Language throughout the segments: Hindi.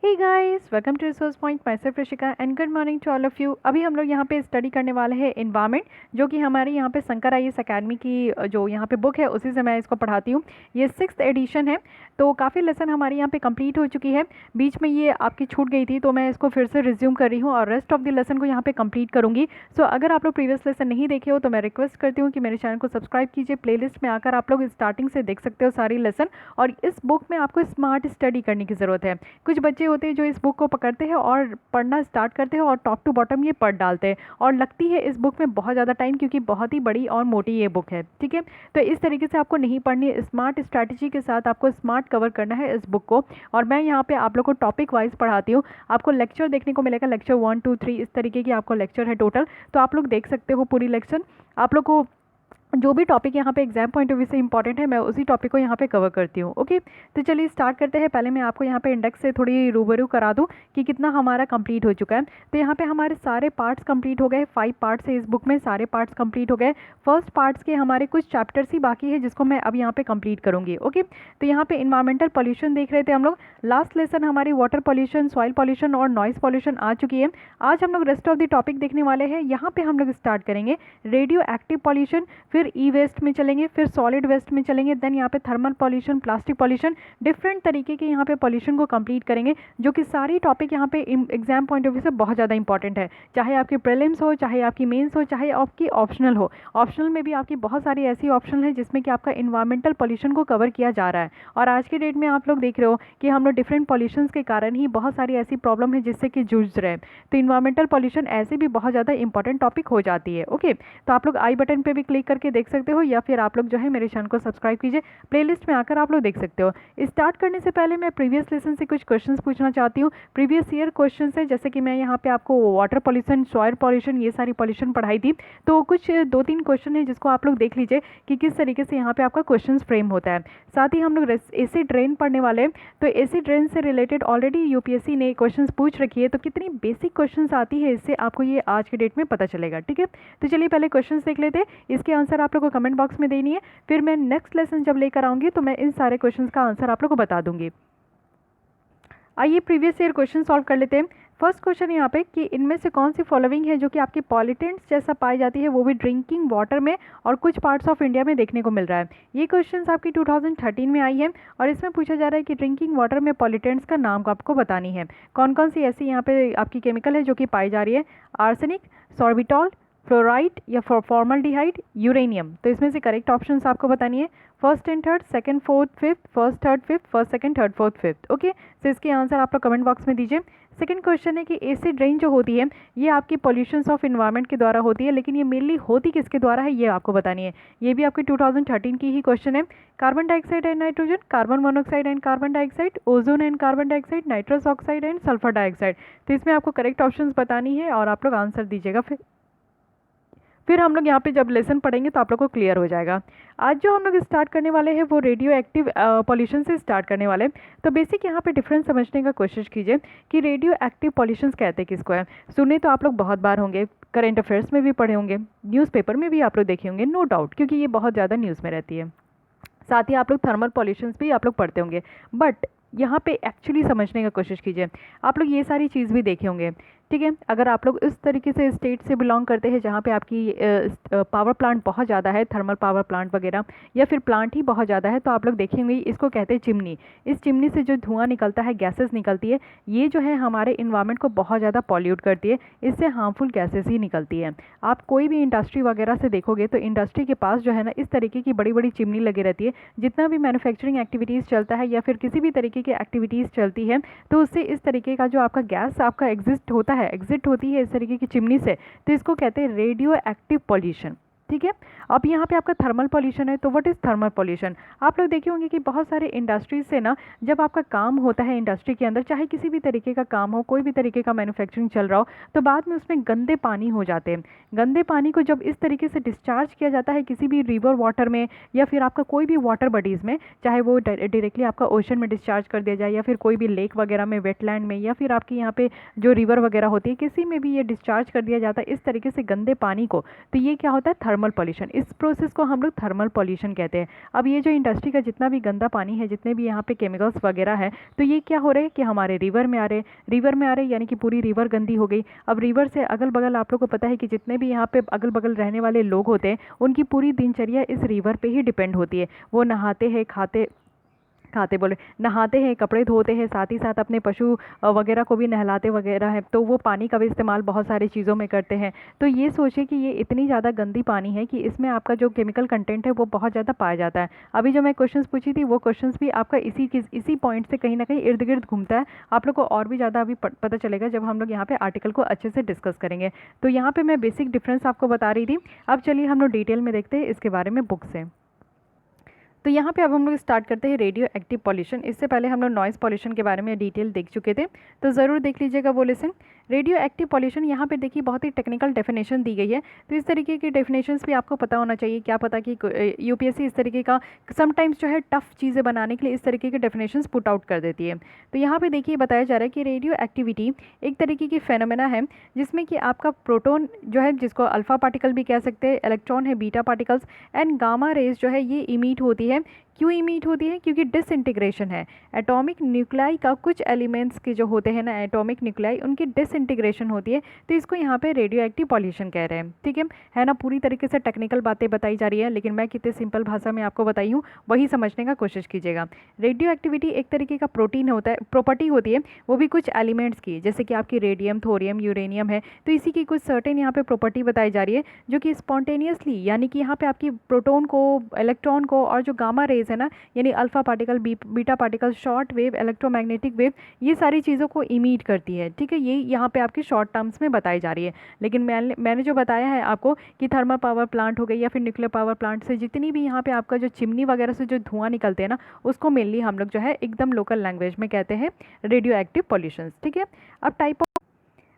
Hey guys, welcome to resource point. Myself Rishika and good morning to all of you. अभी हम लोग यहाँ पे स्टडी करने वाले हैं इन्वायरमेंट, जो कि हमारे यहाँ पे शंकर आईएएस एकेडमी की जो यहाँ पे बुक है उसी से मैं इसको पढ़ाती हूँ। ये 6th एडिशन है, तो काफ़ी लेसन हमारे यहाँ पे कंप्लीट हो चुकी है। बीच में ये आपकी छूट गई थी तो मैं इसको फिर से रिज्यूम कर रही हूँ और रेस्ट ऑफ द लेसन को यहाँ पे कंप्लीट करूँगी। सो अगर आप लोग प्रीवियस लेसन नहीं देखे हो तो मैं रिक्वेस्ट करती हूँ कि मेरे चैनल को सब्सक्राइब कीजिए। प्लेलिस्ट में आकर आप लोग स्टार्टिंग से देख सकते हो सारी लेसन। और इस बुक में आपको स्मार्ट स्टडी करने की ज़रूरत है। कुछ बच्चे होते हैं जो इस बुक को पकड़ते हैं और पढ़ना स्टार्ट करते हैं और टॉप टू बॉटम ये पढ़ डालते हैं और लगती है इस बुक में बहुत ज़्यादा टाइम, क्योंकि बहुत ही बड़ी और मोटी ये बुक है। ठीक है, तो इस तरीके से आपको नहीं पढ़नी, स्मार्ट स्ट्रैटेजी के साथ आपको स्मार्ट कवर करना है इस बुक को। और मैं यहाँ पे आप लोग को टॉपिक वाइज पढ़ाती हूँ। आपको लेक्चर देखने को मिलेगा, लेक्चर 1 2 3 इस तरीके की आपको लेक्चर है टोटल। तो आप लोग देख सकते हो पूरी लेक्चर। आप लोग को जो भी टॉपिक यहाँ पे एग्जाम पॉइंट ऑफ व्यू से इंपॉर्टेंट है मैं उसी टॉपिक को यहाँ पे कवर करती हूँ। ओके, तो चलिए स्टार्ट करते हैं। पहले मैं आपको यहाँ पे इंडेक्स से थोड़ी रूबरू करा दूँ कि कितना हमारा कंप्लीट हो चुका है। तो यहाँ पे हमारे सारे पार्ट्स कंप्लीट हो गए। 5 पार्ट्स है इस बुक में, सारे पार्ट्स कंप्लीट हो गए। फर्स्ट पार्ट्स के हमारे कुछ चैप्टर्स ही बाकी है जिसको मैं अब यहाँ पे कंप्लीट करूँगी। ओके, तो यहाँ पे इन्वायरमेंटल पॉल्यूशन देख रहे थे हम लोग। लास्ट लेसन हमारी वाटर पॉल्यूशन, सॉइल पॉल्यूशन और नॉइस पॉल्यूशन आ चुकी है। आज हम लोग रेस्ट ऑफ द टॉपिक देखने वाले हैं। यहाँ पे हम लोग स्टार्ट करेंगे रेडियो एक्टिव पॉल्यूशन, फिर ई वेस्ट में चलेंगे, फिर सॉलिड वेस्ट में चलेंगे, देन यहाँ पे thermal pollution, plastic pollution, different तरीके के यहाँ पे पॉल्यूशन को कंप्लीट करेंगे। जो कि सारी टॉपिक यहाँ पे एग्जाम पॉइंट ऑफ व्यू से बहुत ज़्यादा इंपॉर्टेंट है, चाहे आपकी प्रीलिम्स हो, चाहे आपकी मेंस हो, चाहे आपकी ऑप्शनल हो। ऑप्शनल में भी आपकी बहुत सारी ऐसी ऑप्शनल है जिसमें कि आपका इन्वायरमेंटल पॉल्यूशन को कवर किया जा रहा है। और आज के डेट में आप लोग देख रहे हो कि हम लोग डिफरेंट पॉल्यूशन के कारण ही बहुत सारी ऐसी प्रॉब्लम है जिससे कि जूझ रहे हैं। तो इन्वायरमेंटल पॉल्यूशन ऐसे भी बहुत ज़्यादा इंपॉर्टेंट टॉपिक हो जाती है। ओके, तो आप लोग आई बटन पे भी क्लिक करके देख सकते हो, या फिर आप लोग जो है मेरे चैनल को सब्सक्राइब कीजिए। प्लेलिस्ट में आकर आप लोग देख सकते हो। स्टार्ट करने से पहले मैं प्रीवियस लेसन से कुछ क्वेश्चंस पूछना चाहती हूँ। प्रीवियस ईयर क्वेश्चन है, जैसे कि मैं यहाँ पे आपको वाटर पॉल्यूशन, सॉइल पॉल्यूशन, ये सारी पॉल्यूशन पढ़ाई थी। तो कुछ 2-3 क्वेश्चन है जिसको आप लोग देख लीजिए कि किस तरीके से यहाँ पे आपका क्वेश्चन फ्रेम होता है। साथ ही हम लोग एसिड रेन पढ़ने वाले हैं। तो एसिड रेन से रिलेटेड ऑलरेडी यूपीएससी ने क्वेश्चन पूछ रखी है, तो कितनी बेसिक क्वेश्चन आती है इससे आपको ये आज के डेट में पता चलेगा। ठीक है, तो चलिए पहले क्वेश्चन देख लेते हैं। इसके आंसर आप लोग को कमेंट बॉक्स में देनी है, फिर मैं नेक्स्ट लेसन जब लेकर आऊँगी तो मैं इन सारे क्वेश्चंस का आंसर आप लोग को बता दूंगी। आइए प्रीवियस ईयर क्वेश्चन सॉल्व कर लेते हैं। फर्स्ट क्वेश्चन यहाँ पे कि इनमें से कौन सी फॉलोइंग है जो कि आपकी पॉल्यूटेंट्स जैसा पाई जाती है, वो भी ड्रिंकिंग वाटर में और कुछ पार्ट्स ऑफ इंडिया में देखने को मिल रहा है। ये क्वेश्चन आपकी 2013 में आई है और इसमें पूछा जा रहा है कि ड्रिंकिंग वाटर में पॉल्यूटेंट्स का नाम आपको बतानी है। कौन कौन सी ऐसी यहाँ पे आपकी केमिकल है जो कि पाई जा रही है? आर्सेनिक, सॉर्बिटॉल, फ्लोराइड या फॉर्मल्डिहाइड, यूरेनियम। तो इसमें से करेक्ट ऑप्शंस आपको बतानी है। First and third, second fourth fifth, first third fifth, first second third fourth fifth. Okay, तो इसके आंसर आप लोग कमेंट बॉक्स में दीजिए। सेकंड क्वेश्चन है कि एसिड रेन जो होती है ये आपकी पॉल्यूशंस ऑफ इन्वायरमेंट के द्वारा होती है, लेकिन ये मेनली होती किसके द्वारा है ये आपको बतानी है। ये भी आपकी 2013 की ही क्वेश्चन है। Carbon dioxide and nitrogen, carbon monoxide and carbon dioxide, ozone and carbon dioxide, nitrous oxide and sulphur dioxide. तो इसमें आपको करेक्ट ऑप्शंस बतानी है और आप लोग आंसर दीजिएगा। फिर हम लोग यहाँ पे जब लेसन पढ़ेंगे तो आप लोग को क्लियर हो जाएगा। आज जो हम लोग स्टार्ट करने वाले हैं वो रेडियो एक्टिव पॉल्यूशन से स्टार्ट करने वाले हैं। तो बेसिक यहाँ पे डिफरेंस समझने का कोशिश कीजिए कि रेडियो एक्टिव पॉल्यूशन कहते हैं किसको है। सुने तो आप लोग बहुत बार होंगे, करेंट अफेयर्स में भी पढ़े होंगे, न्यूज़पेपर में भी आप लोग देखे होंगे, नो डाउट, क्योंकि ये बहुत ज़्यादा न्यूज़ में रहती है। साथ ही आप लोग थर्मल पॉल्यूशन भी आप लोग पढ़ते होंगे, बट यहाँ पे एक्चुअली समझने का कोशिश कीजिए। आप लोग ये सारी चीज़ भी देखे होंगे। ठीक है, अगर आप लोग इस तरीके से स्टेट से बिलोंग करते हैं जहाँ पे आपकी पावर प्लांट बहुत ज़्यादा है, थर्मल पावर प्लांट वगैरह, या फिर प्लांट ही बहुत ज़्यादा है, तो आप लोग देखेंगे इसको कहते हैं चिमनी। इस चिमनी से जो धुआं निकलता है, गैसेस निकलती है, ये जो है हमारे इन्वायरमेंट को बहुत ज़्यादा पॉल्यूट करती है। इससे हार्मफुल गैसेस ही निकलती है। आप कोई भी इंडस्ट्री वगैरह से देखोगे तो इंडस्ट्री के पास जो है ना इस तरीके की बड़ी बड़ी चिमनी लगी रहती है। जितना भी मैन्युफैक्चरिंग एक्टिविटीज़ चलता है या फिर किसी भी तरीके की एक्टिविटीज़ चलती है, तो उससे इस तरीके का जो आपका गैस आपका एग्जिट होती है इस तरीके की चिमनी से, तो इसको कहते हैं रेडियो एक्टिव पॉल्यूशन। ठीक है, अब यहाँ पे आपका थर्मल पॉल्यूशन है। तो व्हाट इज़ थर्मल पॉल्यूशन? आप लोग देखे होंगे कि बहुत सारे इंडस्ट्रीज से ना जब आपका काम होता है इंडस्ट्री के अंदर, चाहे किसी भी तरीके का काम हो, कोई भी तरीके का मैन्युफैक्चरिंग चल रहा हो, तो बाद में उसमें गंदे पानी हो जाते हैं। गंदे पानी को जब इस तरीके से डिस्चार्ज किया जाता है किसी भी रिवर वाटर में या फिर आपका कोई भी वाटर बॉडीज़ में, चाहे वो डायरेक्टली आपका ओशन में डिस्चार्ज कर दिया जाए या फिर कोई भी लेक वगैरह में, वेटलैंड में, या फिर आपकी यहाँ पे जो रिवर वगैरह होती है किसी में भी ये डिस्चार्ज कर दिया जाता है इस तरीके से गंदे पानी को, तो ये क्या होता है? Thermal pollution. इस प्रोसेस को हम लोग थर्मल पॉल्यूशन कहते हैं। अब ये जो इंडस्ट्री का जितना भी गंदा पानी है, जितने भी यहाँ पे केमिकल्स वगैरह है, तो ये क्या हो रहे हैं कि हमारे रिवर में आ रहे हैं। रिवर में आ रहे हैं यानी कि पूरी रिवर गंदी हो गई। अब रिवर से अगल बगल आप लोग को पता है कि जितने भी यहाँ पे अगल बगल रहने वाले लोग होते हैं, उनकी पूरी दिनचर्या इस रिवर पे ही डिपेंड होती है। वो नहाते हैं, खाते बोले नहाते हैं, कपड़े धोते हैं, साथ ही साथ अपने पशु वगैरह को भी नहलाते वगैरह है, तो वो पानी का भी इस्तेमाल बहुत सारी चीज़ों में करते हैं। तो ये सोचिए कि ये इतनी ज़्यादा गंदी पानी है कि इसमें आपका जो केमिकल कंटेंट है वो बहुत ज़्यादा पाया जाता है। अभी जो मैं क्वेश्चंस पूछी थी वो क्वेश्चंस भी आपका इसी पॉइंट से कहीं ना कहीं इर्द गिर्द घूमता है। आप लोग को और भी ज़्यादा अभी पता चलेगा जब हम लोग यहाँ पे आर्टिकल को अच्छे से डिस्कस करेंगे। तो यहाँ पर मैं बेसिक डिफरेंस आपको बता रही थी। अब चलिए हम लोग डिटेल में देखते हैं इसके बारे में बुक से। तो यहाँ पे अब हम लोग स्टार्ट करते हैं रेडियो एक्टिव पॉल्यूशन। इससे पहले हम लोग नॉइज़ पॉल्यूशन के बारे में डिटेल देख चुके थे, तो ज़रूर देख लीजिएगा वो लेसन। रेडियो एक्टिव पॉल्यूशन यहाँ पे देखिए बहुत ही टेक्निकल डेफिनेशन दी गई है। तो इस तरीके की डेफिनेशंस भी आपको पता होना चाहिए। क्या पता कि यूपीएससी इस तरीके का समटाइम्स जो है टफ चीज़ें बनाने के लिए इस तरीके के डेफिनेशंस पुट आउट कर देती है। तो यहाँ पे देखिए बताया जा रहा है कि रेडियो एक्टिविटी एक तरीके की फेनोमेना है जिसमें कि आपका प्रोटॉन जो है, जिसको अल्फा पार्टिकल भी कह सकते हैं, इलेक्ट्रॉन है beta particles, and gamma rays जो है ये इमिट होती है। क्यों इमिट होती है? क्योंकि डिसइंटीग्रेशन है। एटॉमिक न्यूक्लाई का कुछ एलिमेंट्स के जो होते हैं ना, एटॉमिक न्यूक्लाई, उनकी डिसइंटीग्रेशन होती है। तो इसको यहाँ पे रेडियो एक्टिव पॉल्यूशन कह रहे हैं। ठीक है ना। पूरी तरीके से टेक्निकल बातें बताई जा रही है, लेकिन मैं कितने सिंपल भाषा में आपको बताई हूँ वही समझने का कोशिश कीजिएगा। रेडियो एक्टिविटी एक तरीके का प्रोटीन होता है, प्रॉपर्टी होती है, वो भी कुछ एलिमेंट्स की, जैसे कि आपकी रेडियम, थोरियम, यूरेनियम है। तो इसी की कुछ सर्टेन यहाँ पे प्रॉपर्टी बताई जा रही है जो कि स्पॉन्टेनियसली, यानी कि यहाँ पे आपकी प्रोटॉन को, इलेक्ट्रॉन को और जो गामा रेज है ना, यानी alpha particle, beta particle, short wave, electromagnetic wave, ये सारी चीज़ों को इमिट करती है। ठीक है, ये यहाँ पे आपकी शॉर्ट टर्म्स में बताई जा रही है। लेकिन मैंने जो बताया है आपको कि थर्मल पावर प्लांट हो गई या फिर न्यूक्लियर पावर प्लांट से जितनी भी यहाँ पे आपका जो चिमनी वगैरह से जो धुआं निकलते हैं ना, उसको मेनली हम लोग जो है एकदम लोकल लैंग्वेज में कहते हैं रेडियो एक्टिव पॉल्यूशन। ठीक है।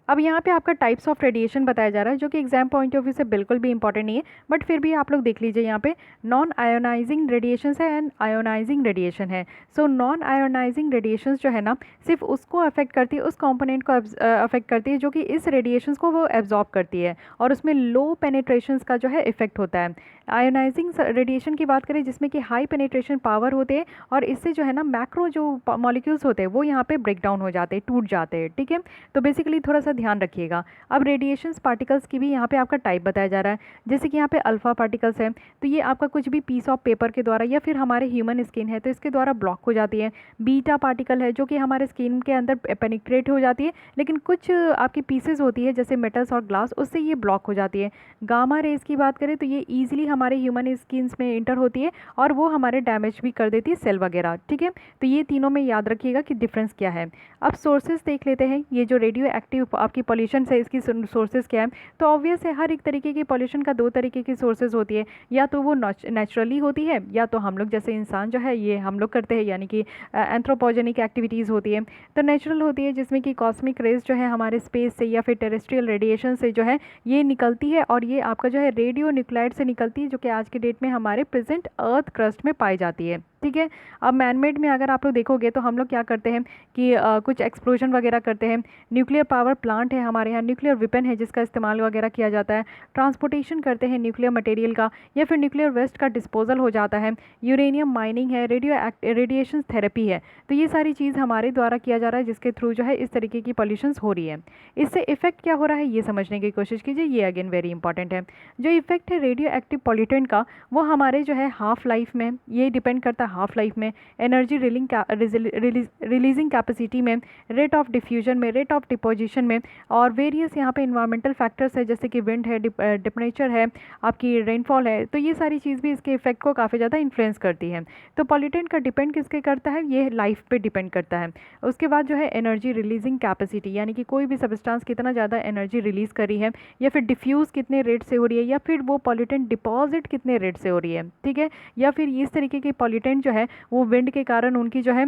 अब यहाँ पे आपका टाइप्स ऑफ रेडिएशन बताया जा रहा है, जो कि एग्जाम पॉइंट ऑफ व्यू से बिल्कुल भी इंपॉर्टेंट नहीं है, बट फिर भी आप लोग देख लीजिए। यहाँ पे नॉन आयोनाइजिंग रेडिएशन है एंड आयोनाइजिंग रेडिएशन है। सो नॉन आयोनाइजिंग रेडिएशन जो है ना, सिर्फ उसको अफेक्ट करती है, उस कंपोनेंट को अफेक्ट करती है जो कि इस रेडिएशन को वो एब्जॉर्ब करती है, और उसमें लो पेनेट्रेशन का जो है इफेक्ट होता है। आयोनाइजिंग रेडिएशन की बात करें जिसमें कि हाई पेनेट्रेशन पावर होते हैं, और इससे जो है ना मैक्रो जो मॉलिक्यूल्स होते हैं वो यहाँ पे ब्रेक डाउन हो जाते हैं, टूट जाते हैं। ठीक है, तो बेसिकली थोड़ा सा ध्यान रखिएगा। अब रेडिएशन पार्टिकल्स की भी यहाँ पे आपका टाइप बताया जा रहा है। जैसे कि यहाँ पे अल्फा पार्टिकल्स है, तो ये आपका कुछ भी पीस ऑफ पेपर के द्वारा या फिर हमारे ह्यूमन स्किन है तो इसके द्वारा ब्लॉक हो जाती है। बीटा पार्टिकल है जो कि हमारे स्किन के अंदर पेनिट्रेट हो जाती है, लेकिन कुछ आपकी पीसेज होती है जैसे मेटल्स और ग्लास, उससे ये ब्लॉक हो जाती है। गामा रेज की बात करें तो ये ईजिली हमारे ह्यूमन स्किन्स में इंटर होती है और वो हमारे डैमेज भी कर देती है सेल वगैरह। ठीक है, तो ये तीनों में याद रखिएगा कि डिफरेंस क्या है। अब सोर्सेज देख लेते हैं, ये जो रेडियो एक्टिव आपकी पॉल्यूशन है इसकी सोर्सेज क्या है। तो ऑब्वियस है हर एक तरीके की पॉल्यूशन का दो तरीके की सोर्सेज होती है, या तो वो नेचुरली होती है या तो हम लोग जैसे इंसान जो है ये हम लोग करते हैं, यानी कि एंथ्रोपोजेनिक एक्टिविटीज़ होती है। तो नेचुरल होती है जिसमें कि कॉस्मिक रेज जो है हमारे स्पेस से या फिर टेरेस्ट्रियल रेडिएशन से जो है ये निकलती है, और ये आपका जो है रेडियो न्यूक्लाइड से निकलती है, जो कि आज के डेट में हमारे प्रेजेंट अर्थ क्रस्ट में पाई जाती है। ठीक है। अब मैनमेड में अगर आप लोग देखोगे तो हम लोग क्या करते हैं कि कुछ एक्सप्लोजन वगैरह करते हैं। न्यूक्लियर पावर प्लांट है हमारे यहाँ, न्यूक्लियर वेपन है जिसका इस्तेमाल वगैरह किया जाता है। ट्रांसपोर्टेशन करते हैं न्यूक्लियर मटेरियल का, या फिर न्यूक्लियर वेस्ट का डिस्पोजल हो जाता है। यूरेनियम माइनिंग है, रेडिएशन थेरेपी है। तो ये सारी चीज़ हमारे द्वारा किया जा रहा है, जिसके थ्रू जो है इस तरीके की पॉल्यूशन हो रही है। इससे इफेक्ट क्या हो रहा है ये समझने की कोशिश कीजिए, ये अगेन वेरी इंपॉर्टेंट है। जो इफेक्ट है रेडियो एक्टिव पॉल्यूटेंट का, वो हमारे जो है हाफ लाइफ में, ये डिपेंड करता है हाफ लाइफ में, एनर्जी रिलीजिंग कैपेसिटी में, रेट ऑफ डिफ्यूजन में, रेट ऑफ डिपोजिशन में, और वेरियस यहाँ पे इन्वायरमेंटल फैक्टर्स है जैसे कि विंड है, टेम्परेचर है, आपकी रेनफॉल है। तो ये सारी चीज़ भी इसके इफेक्ट को काफ़ी ज़्यादा इन्फ्लुएंस करती है। तो पॉल्यूटेंट का डिपेंड किसके करता है, ये लाइफ पे डिपेंड करता है। उसके बाद जो है एनर्जी रिलीजिंग कैपेसिटी, यानी कि कोई भी सब्सटेंस कितना ज़्यादा एनर्जी रिलीज़ करी है, या फिर डिफ्यूज़ कितने रेट से हो रही है, या फिर वो पॉल्यूटेंट डिपॉजिट कितने रेट से हो रही है। ठीक है, या फिर इस तरीके के पॉल्यूटेंट जो है वो विंड के कारण उनकी जो है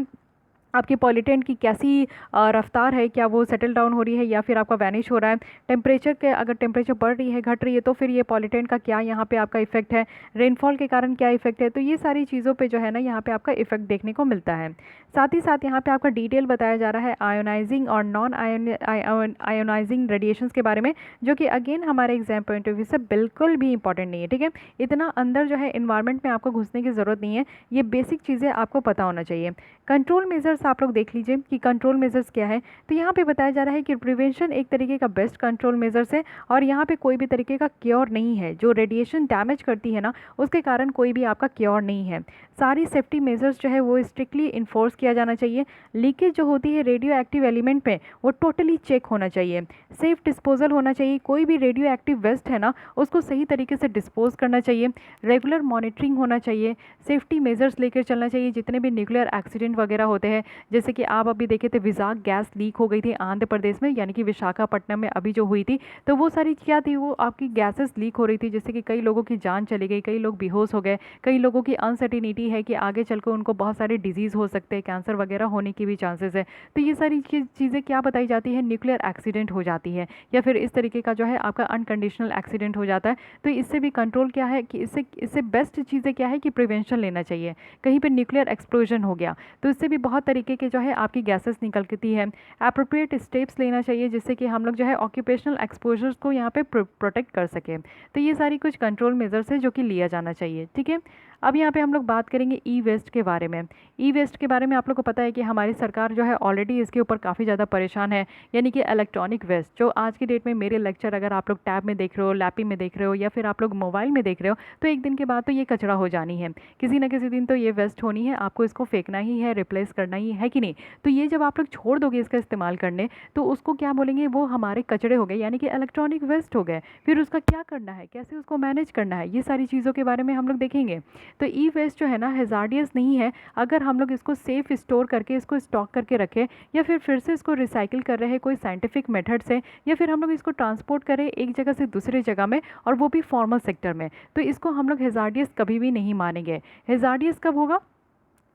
आपके पॉल्यूटेंट की कैसी रफ्तार है, क्या वो सेटल डाउन हो रही है या फिर आपका वैनिश हो रहा है, टेम्परेचर के अगर टेम्परेचर बढ़ रही है घट रही है तो फिर ये पॉल्यूटेंट का क्या यहाँ पे आपका इफेक्ट है, रेनफॉल के कारण क्या इफेक्ट है। तो ये सारी चीज़ों पे जो है ना यहाँ पे आपका इफेक्ट देखने को मिलता है। साथ ही साथ यहाँ पे आपका डिटेल बताया जा रहा है आयोनाइजिंग और नॉन आयोनाइजिंग रेडिएशंस के बारे में, जो कि अगेन हमारे एग्जाम पॉइंट ऑफ व्यू से बिल्कुल भी इंपॉर्टेंट नहीं है। ठीक है, इतना अंदर जो है इन्वायरमेंट में आपको घुसने की ज़रूरत नहीं है, ये बेसिक चीज़ें आपको पता होना चाहिए। कंट्रोल मेजर्स आप लोग देख लीजिए कि कंट्रोल मेजर्स क्या है। तो यहाँ पे बताया जा रहा है कि प्रिवेंशन एक तरीके का बेस्ट कंट्रोल मेजर्स है और यहाँ पे कोई भी तरीके का क्योर नहीं है। जो रेडिएशन डैमेज करती है ना, उसके कारण कोई भी आपका क्योर नहीं है। सारी सेफ्टी मेजर्स जो है वो स्ट्रिक्टली इन्फोर्स किया जाना चाहिए। लीकेज जो होती है रेडियो एक्टिव एलिमेंट पे, वो टोटली चेक होना चाहिए। सेफ डिस्पोजल होना चाहिए, कोई भी रेडियो एक्टिव वेस्ट है ना उसको सही तरीके से डिस्पोज करना चाहिए। रेगुलर मॉनिटरिंग होना चाहिए, सेफ्टी मेजर्स लेकर चलना चाहिए। जितने भी न्यूक्लियर एक्सीडेंट वगैरह होते हैं, जैसे कि आप अभी देखे थे विजाक गैस लीक हो गई थी आंध्र प्रदेश में, यानी कि विशाखापट्टनम में अभी जो हुई थी, तो वो सारी क्या थी, वो आपकी गैसेस लीक हो रही थी, जिससे कि कई लोगों की जान चली गई, कई लोग बेहोश हो गए, कई लोगों की अनसर्टिनिटी है कि आगे चलकर उनको बहुत सारे डिजीज़ हो सकते हैं, कैंसर वगैरह होने की भी चांसेस है। तो ये सारी चीज़ें क्या बताई जाती है, न्यूक्लियर एक्सीडेंट हो जाती है या फिर इस तरीके का जो है आपका अनकंडीशनल एक्सीडेंट हो जाता है। तो इससे भी कंट्रोल क्या है कि इससे बेस्ट चीज़ें क्या है कि प्रिवेंशन लेना चाहिए। कहीं पर न्यूक्लियर एक्सप्लोजन हो गया तो इससे भी बहुत तरीके के जो है आपकी गैसेस निकलती है। अप्रोप्रिएट स्टेप्स लेना चाहिए जिससे कि हम लोग जो है ऑक्यूपेशनल एक्सपोजर्स को यहाँ पे प्रोटेक्ट कर सकें। तो ये सारी कुछ कंट्रोल मेजर्स है जो कि लिया जाना चाहिए। ठीक है, अब यहाँ पे हम लोग बात करेंगे ई वेस्ट के बारे में। ई वेस्ट के बारे में आप लोग को पता है कि हमारी सरकार जो है ऑलरेडी इसके ऊपर काफ़ी ज़्यादा परेशान है, यानी कि इलेक्ट्रॉनिक वेस्ट। जो आज की डेट में मेरे लेक्चर अगर आप लोग टैब में देख रहे हो, लैपी में देख रहे हो या फिर आप लोग मोबाइल में देख रहे हो, तो एक दिन के बाद तो ये कचरा हो जानी है, किसी न किसी दिन तो ये वेस्ट होनी है, आपको इसको फेंकना ही है, रिप्लेस करना ही है कि नहीं। तो ये जब आप लोग छोड़ दोगे इसका इस्तेमाल करने, तो उसको क्या बोलेंगे, वो हमारे कचरे हो गए, यानी कि इलेक्ट्रॉनिक वेस्ट हो गए। फिर उसका क्या करना है, कैसे उसको मैनेज करना है, ये सारी चीज़ों के बारे में हम लोग देखेंगे। तो ई वेस्ट जो है ना हैज़ार्डियस नहीं है अगर हम लोग इसको सेफ स्टोर करके इसको स्टॉक करके रखें, या फिर से इसको रिसाइकिल कर रहे हैं कोई साइंटिफिक मेथड से, या फिर हम लोग इसको ट्रांसपोर्ट करें एक जगह से दूसरी जगह में, और वो भी फॉर्मल सेक्टर में। तो इसको हम लोग हैज़ार्डियस कभी भी नहीं मानेंगे। हैज़ार्डियस कब होगा,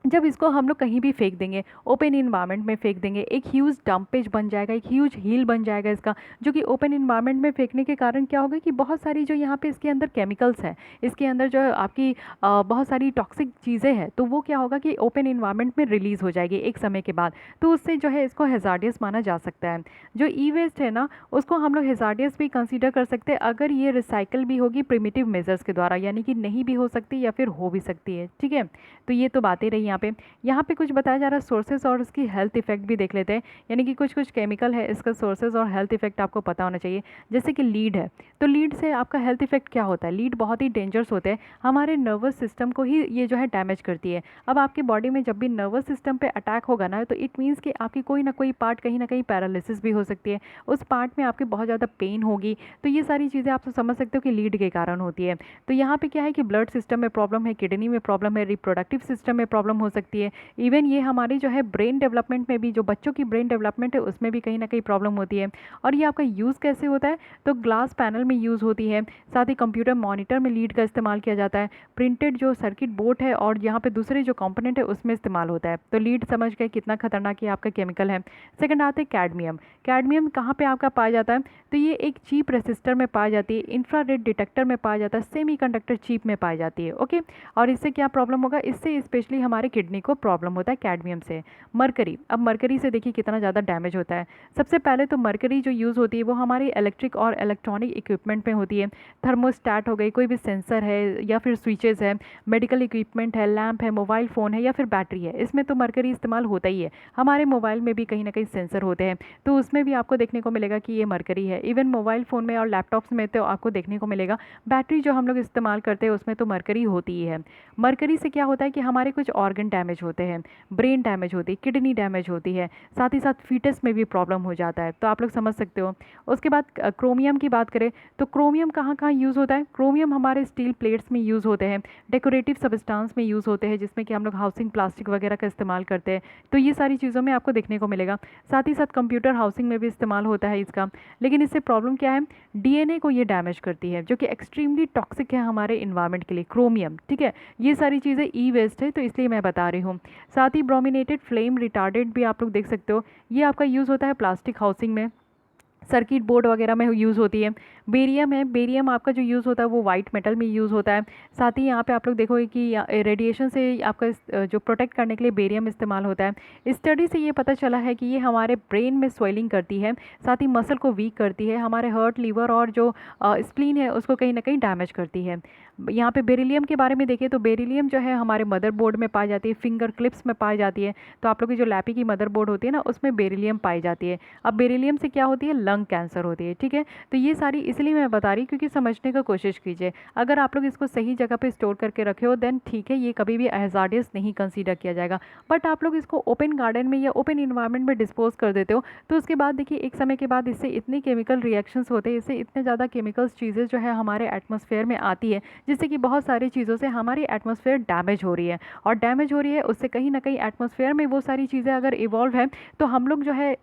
जब इसको हम लोग कहीं भी फेंक देंगे, ओपन इन्वायरमेंट में फेंक देंगे, एक ह्यूज डंपेज बन जाएगा, एक ह्यूज हील बन जाएगा इसका, जो कि ओपन इन्वायरमेंट में फेंकने के कारण क्या होगा कि बहुत सारी जो यहाँ पे इसके अंदर केमिकल्स हैं, इसके अंदर जो आपकी बहुत सारी टॉक्सिक चीज़ें हैं, तो वो क्या होगा कि ओपन इन्वायरमेंट में रिलीज़ हो जाएगी एक समय के बाद। तो उससे जो है इसको हैज़ार्डियस माना जा सकता है। जो ई वेस्ट है ना, उसको हम लोग हैज़ार्डियस भी कंसिडर कर सकते हैं अगर ये रिसाइकिल भी होगी प्रिमिटिव मेजर्स के द्वारा, यानी कि नहीं भी हो सकती या फिर हो भी सकती है। ठीक है, तो ये तो बातें रही। यहाँ पे कुछ बताया जा रहा है सोर्सेज और उसकी हेल्थ इफेक्ट भी देख लेते हैं, यानी कि कुछ कुछ केमिकल है, इसका सोर्सेज और हेल्थ इफेक्ट आपको पता होना चाहिए। जैसे कि लीड है, तो लीड से आपका हेल्थ इफेक्ट क्या होता है, लीड बहुत ही डेंजरस होते हैं, हमारे नर्वस सिस्टम को ही ये जो है डैमेज करती है। अब आपकी बॉडी में जब भी नर्वस सिस्टम पे अटैक होगा ना, तो इट मीन्स कि आपकी कोई ना कोई पार्ट कहीं ना कहीं पैरालिसिस भी हो सकती है, उस पार्ट में आपकी बहुत ज़्यादा पेन होगी। तो ये सारी चीज़ें आप समझ सकते हो कि लीड के कारण होती है। तो यहाँ पे क्या है कि ब्लड सिस्टम में प्रॉब्लम है, किडनी में प्रॉब्लम है, रिप्रोडक्टिव सिस्टम में प्रॉब्लम हो सकती है, इवन ये हमारी जो है ब्रेन डेवलपमेंट में भी, जो बच्चों की ब्रेन डेवलपमेंट है उसमें भी कहीं ना कहीं प्रॉब्लम होती है। और ये आपका यूज़ कैसे होता है, तो ग्लास पैनल में यूज़ होती है, साथ ही कंप्यूटर मॉनिटर में लीड का इस्तेमाल किया जाता है, प्रिंटेड जो सर्किट बोर्ड है और यहाँ पे दूसरे जो कंपोनेंट है उसमें इस्तेमाल होता है। तो लीड समझ गए कितना खतरनाक ये आपका केमिकल है। सेकंड आते हैं कैडमियम। कैडमियम कहाँ पे आपका पाया जाता है, तो ये एक चीप रेसिस्टर में पाई जाती है, इंफ्रारेड डिटेक्टर में पाया जाता है, सेमीकंडक्टर चिप में पाई जाती है। ओके, और इससे क्या प्रॉब्लम होगा, इससे स्पेशली हमारे किडनी को प्रॉब्लम होता है कैडमियम से। मरकरी, अब मरकरी से देखिए कितना ज़्यादा डैमेज होता है। सबसे पहले तो मरकरी जो यूज़ होती है वो हमारी इलेक्ट्रिक और इलेक्ट्रॉनिक इक्विपमेंट में होती है, थर्मोस्टैट हो गई, कोई भी सेंसर है या फिर स्विचेस है, मेडिकल इक्विपमेंट है, लैंप है, मोबाइल फ़ोन है या फिर बैटरी है, इसमें तो मरकरी इस्तेमाल होता ही है। हमारे मोबाइल में भी कहीं ना कहीं सेंसर होते हैं, तो उसमें भी आपको देखने को मिलेगा कि ये मरकरी है। इवन मोबाइल फ़ोन में और लैपटॉप्स में तो आपको देखने को मिलेगा, बैटरी जो हम लोग इस्तेमाल करते हैं उसमें तो मरकरी होती ही है। मरकरी से क्या होता है कि हमारे कुछ ऑर्गन डैमेज होते हैं, ब्रेन डैमेज होती है, किडनी डैमेज होती है, साथ ही साथ फीटस में भी प्रॉब्लम हो जाता है, तो आप लोग समझ सकते हो। उसके बाद क्रोमियम की बात करें तो क्रोमियम कहाँ कहाँ यूज़ होता है, क्रोमियम हमारे स्टील प्लेट्स में यूज़ होते हैं, डेकोरेटिव सब्सटेंस में यूज़ होते हैं, जिसमें कि हम लोग हाउसिंग प्लास्टिक वगैरह का इस्तेमाल करते हैं, तो ये सारी चीज़ों में आपको देखने को मिलेगा। साथ ही साथ कंप्यूटर हाउसिंग में भी इस्तेमाल होता है इसका। लेकिन इससे प्रॉब्लम क्या है, डीएनए को ये डैमेज करती है, जो कि एक्सट्रीमली टॉक्सिक है हमारे इन्वायरमेंट के लिए, क्रोमियम। ठीक है, ये सारी चीज़ें ई वेस्ट है, तो इसलिए मैं बता रही हूँ। साथ ही ब्रोमिनेटेड फ्लेम रिटार्डेंट भी आप लोग देख सकते हो, ये आपका यूज़ होता है प्लास्टिक हाउसिंग में, सर्किट बोर्ड वगैरह में यूज़ होती है। बेरियम है, बेरियम आपका जो यूज़ होता है वो वाइट मेटल में यूज़ होता है। साथ ही यहाँ पे आप लोग देखोगे कि रेडिएशन से आपका जो प्रोटेक्ट करने के लिए बेरियम इस्तेमाल होता है। स्टडी से ये पता चला है कि ये हमारे ब्रेन में स्वेलिंग करती है, साथ ही मसल को वीक करती है, हमारे हार्ट, लीवर और जो स्प्लीन है उसको कहीं ना कहीं डैमेज करती है। यहाँ पे बेरिलियम के बारे में देखें तो बेरिलियम जो है हमारे मदरबोर्ड में पाई जाती है, फिंगर क्लिप्स में पाई जाती है। तो आप लोग की जो लैपी की मदरबोर्ड होती है ना, उसमें बेरिलियम पाई जाती है। अब बेरिलियम से क्या होती है, लंग कैंसर होती है। ठीक है, तो ये सारी इसलिए मैं बता रही क्योंकि समझने का कोशिश कीजिए। अगर आप लोग इसको सही जगह पे स्टोर करके रखे हो देन ठीक है, ये कभी भी हैजार्डियस नहीं कंसीडर किया जाएगा। बट आप लोग इसको ओपन गार्डन में या ओपन इन्वायरमेंट में डिस्पोज कर देते हो तो उसके बाद देखिए एक समय के बाद इससे इतने केमिकल रिएक्शंस होते हैं, इससे इतने ज़्यादा केमिकल्स चीज़ें जो है हमारे एटमॉस्फेयर में आती है, जिससे कि बहुत सारी चीज़ों से हमारी एटमॉस्फेयर डैमेज हो रही है। और डैमेज हो रही है उससे कहीं ना कहीं एटमॉस्फेयर में वो सारी चीज़ें अगर इवॉल्व है तो हम लोग जो है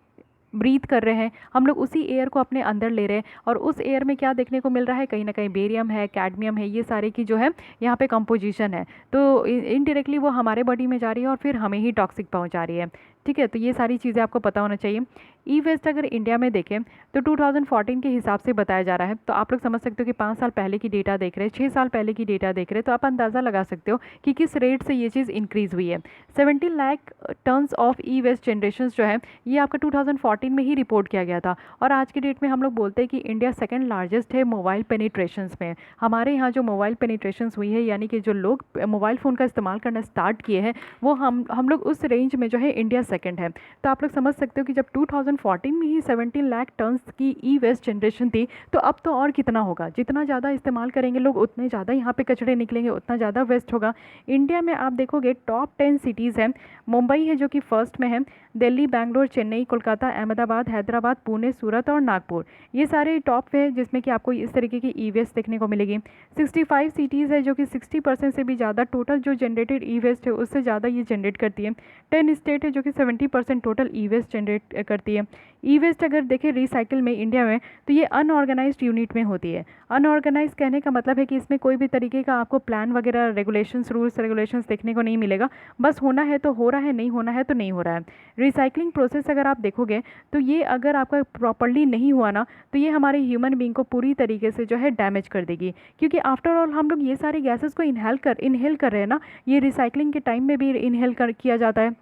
ब्रीथ कर रहे हैं, हम लोग उसी एयर को अपने अंदर ले रहे हैं। और उस एयर में क्या देखने को मिल रहा है, कहीं ना कहीं बेरियम है, कैडमियम है, ये सारे की जो है यहाँ पे कंपोजिशन है। तो इनडायरेक्टली वो हमारे बॉडी में जा रही है और फिर हमें ही टॉक्सिक पहुँचा रही है। ठीक है, तो ये सारी चीज़ें आपको पता होना चाहिए। ई वेस्ट अगर इंडिया में देखें तो 2014 के हिसाब से बताया जा रहा है। तो आप लोग समझ सकते हो कि 5 साल पहले की डेटा देख रहे हैं, 6 साल पहले की डेटा देख रहे हैं, तो आप अंदाज़ा लगा सकते हो कि किस रेट से ये चीज़ इंक्रीज़ हुई है। 17 lakh tons of E waste generation जो है ये आपका 2014 में ही रिपोर्ट किया गया था। और आज की डेट में हम लोग बोलते हैं कि इंडिया सेकंड लार्जेस्ट है मोबाइल पेनिट्रेशंस में। हमारे यहाँ जो मोबाइल पेनिट्रेशंस हुई है, यानी कि जो लोग मोबाइल फ़ोन का इस्तेमाल करना स्टार्ट किए हैं, वो हम लोग उस रेंज में जो है इंडिया सेकंड है। तो आप लोग समझ सकते हो कि जब 2014 में ही 17 लाख टन्स की ई वेस्ट जनरेशन थी, तो अब तो और कितना होगा। जितना ज़्यादा इस्तेमाल करेंगे लोग उतने ज़्यादा यहाँ पे कचरे निकलेंगे, उतना ज़्यादा वेस्ट होगा। इंडिया में आप देखोगे टॉप 10 सिटीज़ हैं, मुंबई है जो कि फर्स्ट में है, दिल्ली, बैंगलोर, चेन्नई, कोलकाता, अहमदाबाद, हैदराबाद, पुणे, सूरत और नागपुर, ये सारे टॉप है जिसमें कि आपको इस तरीके की ई वेस्ट देखने को मिलेगी। 65 सिटीज़ है जो कि 60% से भी ज़्यादा टोटल जो जनरेटेड ई वेस्ट है उससे ज़्यादा ये जनरेट करती है। 10 स्टेट है जो कि 70% टोटल ई वेस्ट जनरेट करती है। ई वेस्ट अगर देखें रिसाइकिल में इंडिया में तो ये अनऑर्गेनाइज्ड यूनिट में होती है। अनऑर्गेनाइज कहने का मतलब है कि इसमें कोई भी तरीके का आपको प्लान वगैरह रेगुलेशंस, रूल्स रेगुलेशंस देखने को नहीं मिलेगा। बस होना है तो हो रहा है, नहीं होना है तो नहीं हो रहा है। रिसाइकलिंग प्रोसेस अगर आप देखोगे तो ये अगर आपका प्रॉपर्ली नहीं हुआ ना तो ये हमारे ह्यूमन बींग को पूरी तरीके से जो है डैमेज कर देगी। क्योंकि आफ्टर ऑल हम लोग ये सारे गैसेस को इनहेल कर रहे हैं ना, ये रिसाइकलिंग के टाइम में भी इनहेल किया जाता है।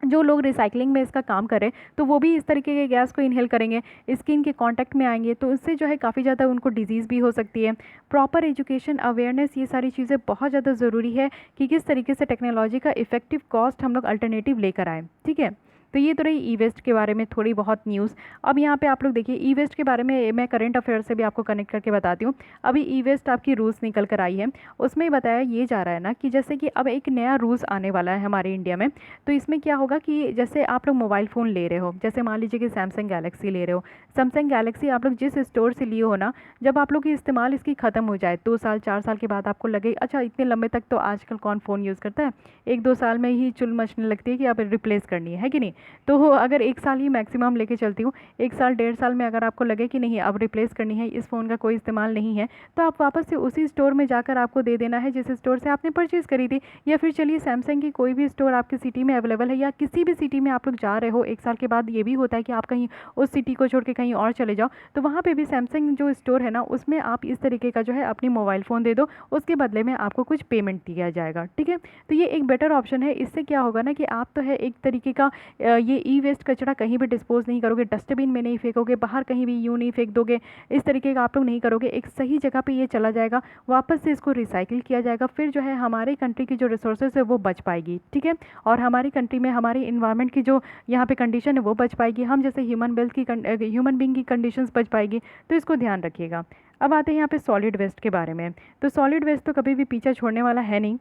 जो लोग रिसाइकलिंग में इसका काम करें तो वो भी इस तरीके के गैस को इनहेल करेंगे, स्किन के कांटेक्ट में आएंगे, तो इससे जो है काफ़ी ज़्यादा उनको डिजीज़ भी हो सकती है। प्रॉपर एजुकेशन, अवेयरनेस, ये सारी चीज़ें बहुत ज़्यादा ज़रूरी है कि किस तरीके से टेक्नोलॉजी का इफेक्टिव कॉस्ट हम लोग अल्टरनेटिव लेकर आएँ। ठीक है, तो ये तो रही ई वेस्ट के बारे में थोड़ी बहुत न्यूज़। अब यहाँ पे आप लोग देखिए ई वेस्ट के बारे में मैं करंट अफेयर से भी आपको कनेक्ट करके बताती हूँ। अभी ई वेस्ट आपकी रूल्स निकल कर आई है, उसमें बताया ये जा रहा है ना कि जैसे कि अब एक नया रूल्स आने वाला है हमारे इंडिया में। तो इसमें क्या होगा कि जैसे आप लोग मोबाइल फ़ोन ले रहे हो, जैसे मान लीजिए कि सैमसंग गैलेक्सी ले रहे हो, सैमसंग गैलेक्सी आप लोग जिस स्टोर से लिए हो ना, जब आप लोग की इस्तेमाल इसकी ख़त्म हो जाए 2 साल 4 साल के बाद आपको लगे अच्छा इतने लंबे तक तो आजकल कौन फ़ोन यूज़ करता है, 1-2 साल में ही चुल मचने लगती है कि अब रिप्लेस करनी है कि नहीं। तो अगर 1 साल ही मैक्सिमम लेके चलती हूँ, 1 साल 1.5 साल में अगर आपको लगे कि नहीं अब रिप्लेस करनी है, इस फ़ोन का कोई इस्तेमाल नहीं है, तो आप वापस से उसी स्टोर में जाकर आपको दे देना है जिस स्टोर से आपने परचेज़ करी थी। या फिर चलिए सैमसंग की कोई भी स्टोर आपकी सिटी में अवेलेबल है, या किसी भी सिटी में आप लोग जा रहे हो, 1 साल के बाद ये भी होता है कि आप कहीं उस सिटी को छोड़ के कहीं और चले जाओ, तो वहाँ पर भी सैमसंग जो स्टोर है ना उसमें आप इस तरीके का जो है अपनी मोबाइल फ़ोन दे दो, उसके बदले में आपको कुछ पेमेंट दिया जाएगा। ठीक है, तो ये एक बेटर ऑप्शन है। इससे क्या होगा ना कि आप तो है एक तरीके का ये ई वेस्ट कचरा कहीं भी डिस्पोज नहीं करोगे, डस्टबिन में नहीं फेंकोगे, बाहर कहीं भी यूँ नहीं फेंक दोगे, इस तरीके का आप लोग नहीं करोगे। एक सही जगह पे ये चला जाएगा, वापस से इसको रिसाइकिल किया जाएगा, फिर जो है हमारे कंट्री की जो रिसोर्सेज है वो बच पाएगी। ठीक है, और हमारी कंट्री में हमारी इन्वायरमेंट की जो यहाँ पे कंडीशन है वो बच पाएगी, हम जैसे ह्यूमन बींग की कंडीशंस बच पाएगी। तो इसको ध्यान रखिएगा। अब आते हैं यहाँ पे सॉलिड वेस्ट के बारे में। तो सॉलिड वेस्ट तो कभी भी पीछा छोड़ने वाला है नहीं।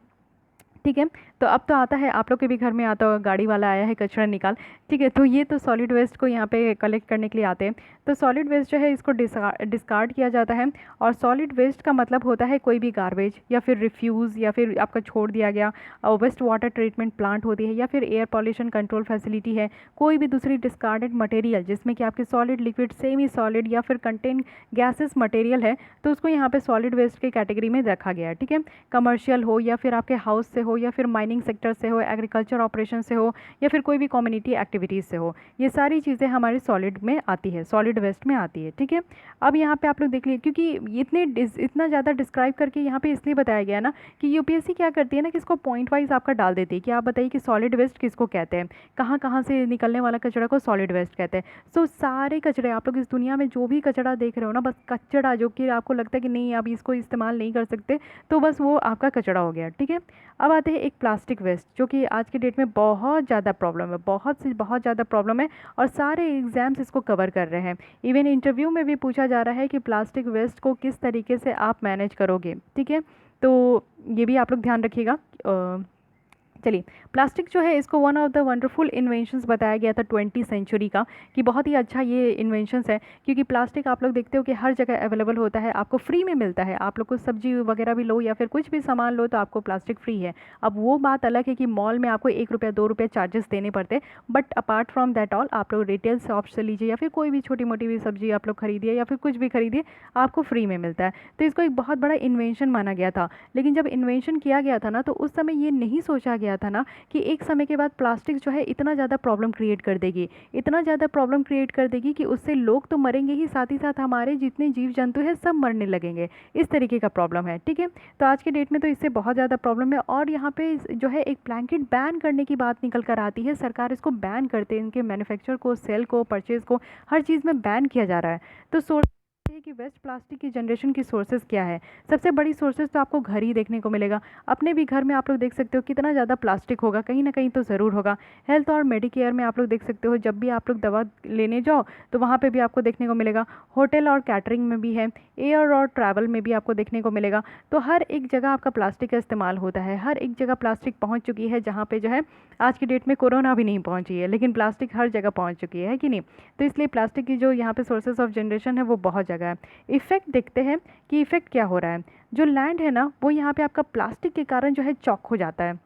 ठीक है, तो अब तो आता है, आप लोग के भी घर में आता होगा, गाड़ी वाला आया है कचरा निकाल। ठीक है, तो ये तो सॉलिड वेस्ट को यहाँ पे कलेक्ट करने के लिए आते हैं। तो सॉलिड वेस्ट जो है इसको डिस्कार्ड किया जाता है। और सॉलिड वेस्ट का मतलब होता है कोई भी गार्बेज या फिर रिफ्यूज़ या फिर आपका छोड़ दिया गया वेस्ट वाटर ट्रीटमेंट प्लांट होती है, या फिर एयर पॉल्यूशन कंट्रोल फैसिलिटी है, कोई भी दूसरी डिस्कार्डेड मटेरियल जिसमें कि आपके सॉलिड, लिक्विड, सेमी सॉलिड या फिर कंटेन गैसेस मटेरियल है, तो उसको यहाँ पे सॉलिड वेस्ट के कैटेगरी में रखा गया है। ठीक है, कमर्शियल हो या फिर आपके हाउस से हो या फिर माइनिंग सेक्टर से हो, एग्रीकल्चर ऑपरेशन से हो, या फिर कोई भी कम्युनिटी एक्टिविटीज़ से हो, ये सारी चीज़ें हमारे सॉलिड में आती है, सॉलिड वेस्ट में आती है। ठीक है, अब यहाँ पे आप लोग देख लीजिए, क्योंकि इतना ज़्यादा डिस्क्राइब करके यहाँ पे इसलिए बताया गया ना कि यूपीएससी क्या करती है ना कि इसको पॉइंट वाइज आपका डाल देती है कि आप बताइए कि सॉलिड वेस्ट किसको कहते हैं, कहाँ कहाँ से निकलने वाला कचरा को सॉलिड वेस्ट कहते हैं। सो सारे कचरे आप लोग इस दुनिया में जो भी कचरा देख रहे हो ना, बस कचरा जो कि आपको लगता है कि नहीं अब इसको इस्तेमाल नहीं कर सकते, तो बस वो आपका कचरा हो गया। ठीक है, अब आते हैं एक प्लास्टिक वेस्ट, जो कि आज के डेट में बहुत ज़्यादा प्रॉब्लम है, बहुत ज़्यादा प्रॉब्लम है, और सारे एग्जाम्स इसको कवर कर रहे हैं। इवन इंटरव्यू में भी पूछा जा रहा है कि प्लास्टिक वेस्ट को किस तरीके से आप मैनेज करोगे। ठीक है, तो ये भी आप लोग ध्यान रखिएगा। चलिए, प्लास्टिक जो है इसको one of the wonderful inventions बताया गया था 20वीं सेंचुरी का, कि बहुत ही अच्छा ये इन्वेंशंस है, क्योंकि प्लास्टिक आप लोग देखते हो कि हर जगह अवेलेबल होता है, आपको फ्री में मिलता है। आप लोग को सब्जी वगैरह भी लो या फिर कुछ भी सामान लो तो आपको प्लास्टिक फ्री है। अब वो बात अलग है कि मॉल में आपको 1 रुपया 2 रुपये चार्जेस देने पड़ते, but apart from that all आप लोग रिटेल शॉप से लीजिए या फिर कोई भी छोटी मोटी भी सब्जी आप लोग खरीदिए या फिर कुछ भी खरीदिए, आपको फ्री में मिलता है। तो इसको एक बहुत बड़ा इन्वेंशन माना गया था। लेकिन जब इन्वेंशन किया गया था ना, तो उस समय ये नहीं सोचा गया था ना कि एक समय के बाद प्लास्टिक जो है इतना ज़्यादा प्रॉब्लम क्रिएट कर देगी, इतना ज़्यादा प्रॉब्लम क्रिएट कर देगी कि उससे लोग तो मरेंगे ही, साथ ही साथ हमारे जितने जीव जंतु हैं सब मरने लगेंगे। इस तरीके का प्रॉब्लम है। ठीक है, तो आज के डेट में तो इससे बहुत ज़्यादा प्रॉब्लम है, और यहाँ पे जो है एक ब्लैंकेट बैन करने की बात निकल कर आती है। सरकार इसको बैन करते हैं, इनके मैन्युफैक्चर को, सेल को, परचेज को, हर चीज़ में बैन किया जा रहा है। तो सोर्स है कि वेस्ट प्लास्टिक की जनरेशन की सोर्सेज क्या है। सबसे बड़ी सोर्सेज तो आपको घर ही देखने को मिलेगा। अपने भी घर में आप लोग देख सकते हो कितना ज़्यादा प्लास्टिक होगा, कहीं ना कहीं तो ज़रूर होगा। हेल्थ और मेडिकेयर में आप लोग देख सकते हो, जब भी आप लोग दवा लेने जाओ तो वहाँ पे भी आपको देखने को मिलेगा। होटल और कैटरिंग में भी है, एयर और ट्रैवल में भी आपको देखने को मिलेगा। तो हर एक जगह आपका प्लास्टिक का इस्तेमाल होता है, हर एक जगह प्लास्टिक पहुँच चुकी है, जहाँ पे जो है आज की डेट में कोरोना भी नहीं पहुँची है, लेकिन प्लास्टिक हर जगह पहुँच चुकी है कि नहीं। तो इसलिए प्लास्टिक की जो यहाँ पे सोर्सेज ऑफ जनरेशन है वो बहुत जगह है। इफ़ेक्ट देखते हैं कि इफ़ेक्ट क्या हो रहा है। जो लैंड है ना, वो यहाँ पे आपका प्लास्टिक के कारण जो है चॉक हो जाता है।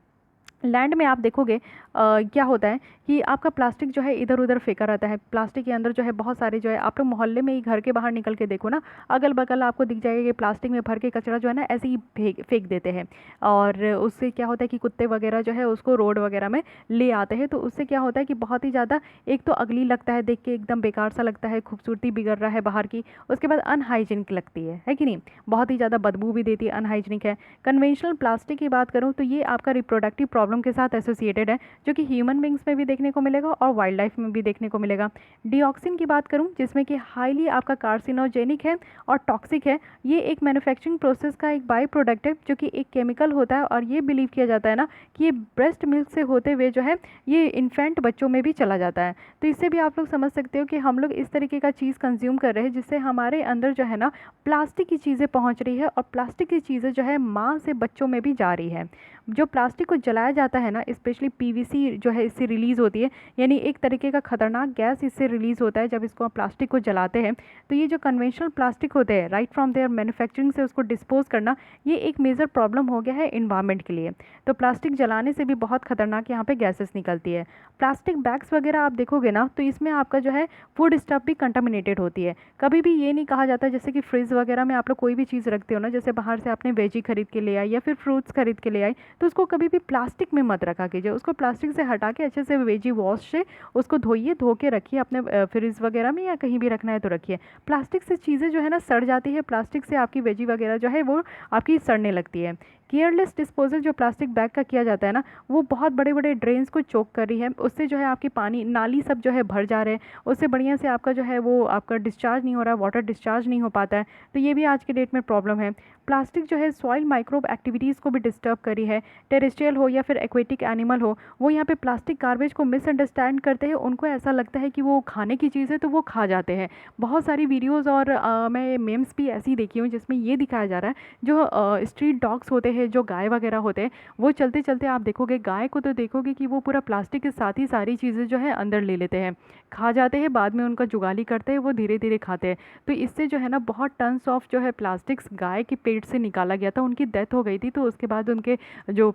लैंड में आप देखोगे क्या होता है कि आपका प्लास्टिक जो है इधर उधर फेंका रहता है। प्लास्टिक के अंदर जो है बहुत सारे जो है, आप लोग मोहल्ले में ही घर के बाहर निकल के देखो ना, अगल बगल आपको दिख जाएगा कि प्लास्टिक में भर के कचरा जो है ना ऐसे ही फेंक देते हैं, और उससे क्या होता है कि कुत्ते वगैरह जो है उसको रोड वगैरह में ले आते हैं। तो उससे क्या होता है कि बहुत ही ज़्यादा, एक तो अगली लगता है, देख के एकदम बेकार सा लगता है, खूबसूरती बिगड़ रहा है बाहर की। उसके बाद अनहाइजीनिक लगती है कि नहीं, बहुत ही ज़्यादा बदबू भी देती है, अनहाइजीनिक है। कन्वेंशनल प्लास्टिक की बात करूँ तो ये आपका रिप्रोडक्टिव प्रॉब्लम के साथ एसोसिएटेड है, जो कि ह्यूमन बींग्स में भी देखने को मिलेगा और वाइल्ड लाइफ में भी देखने को मिलेगा। डिऑक्सिन की बात करूं, जिसमें कि हाईली आपका कार्सिनोजेनिक है और टॉक्सिक है। ये एक मैन्युफैक्चरिंग प्रोसेस का एक बाई प्रोडक्ट है, जो कि एक केमिकल होता है, और ये बिलीव किया जाता है ना कि ये ब्रेस्ट मिल्क से होते हुए जो है ये इन्फेंट बच्चों में भी चला जाता है। तो इससे भी आप लोग समझ सकते हो कि हम लोग इस तरीके का चीज़ कंज्यूम कर रहे हैं, जिससे हमारे अंदर जो है ना प्लास्टिक की चीज़ें पहुँच रही है, और प्लास्टिक की चीज़ें जो है माँ से बच्चों में भी जा रही है। जो प्लास्टिक को जलाया जाता है ना, स्पेशली पीवीसी जो है इससे रिलीज़ होती है, यानी एक तरीके का खतरनाक गैस इससे रिलीज़ होता है जब इसको प्लास्टिक को जलाते हैं। तो ये जो कन्वेंशनल प्लास्टिक होते हैं, राइट फ्रॉम देयर मैन्युफैक्चरिंग से उसको डिस्पोज करना, ये एक मेजर प्रॉब्लम हो गया है इन्वायरमेंट के लिए। तो प्लास्टिक जलाने से भी बहुत खतरनाक यहाँ पे गैसेस निकलती है। प्लास्टिक बैग्स वगैरह आप देखोगे ना, तो इसमें आपका जो है फूड स्टफ भी कंटामिनेटेड होती है। कभी भी ये नहीं कहा जाता, जैसे कि फ्रिज वगैरह में आप लोग कोई भी चीज़ रखते हो ना, जैसे बाहर से आपने वेजी खरीद के ले आई या फिर फ्रूट्स खरीद के ले आई, तो उसको कभी भी प्लास्टिक में मत रखा कीजिए। उसको प्लास्टिक से हटा के अच्छे से वेजी वॉश से उसको धोइए, धो के रखिए अपने फ्रिज वगैरह में, या कहीं भी रखना है तो रखिए। प्लास्टिक से चीज़ें जो है ना सड़ जाती है, प्लास्टिक से आपकी वेजी वगैरह जो है वो आपकी सड़ने लगती है। केयरलेस डिस्पोजल जो प्लास्टिक बैग का किया जाता है ना, वो बहुत बड़े बड़े ड्रेन्स को चोक कर रही है। उससे जो है आपकी पानी नाली सब जो है भर जा रहे हैं, उससे बढ़िया से आपका जो है वो आपका डिस्चार्ज नहीं हो रहा है, वाटर डिस्चार्ज नहीं हो पाता है। तो ये भी आज के डेट में प्रॉब्लम है। प्लास्टिक जो है सॉइल माइक्रोब एक्टिविटीज़ को भी डिस्टर्ब करी है। टेरेस्ट्रियल हो या फिर एक्वेटिक एनिमल हो, वो यहाँ पे प्लास्टिक गार्बेज को मिसअंडरस्टैंड करते हैं। उनको ऐसा लगता है कि वो खाने की चीज़ है तो वो खा जाते हैं। बहुत सारी वीडियोज़ और मैं मेम्स भी ऐसी देखी हूँ जिसमें ये दिखाया जा रहा है, जो स्ट्रीट डॉग्स होते हैं, जो गाय वगैरह होते हैं, वो चलते चलते आप देखोगे गाय को, तो देखोगे कि वो पूरा प्लास्टिक के साथ ही सारी चीज़ें जो है अंदर ले लेते हैं, खा जाते हैं, बाद में उनका जुगाली करते हैं, वो धीरे धीरे खाते हैं। तो इससे जो है ना बहुत टन्स ऑफ जो है प्लास्टिक्स गाय के पेट से निकाला गया था, उनकी डेथ हो गई थी। तो उसके बाद उनके जो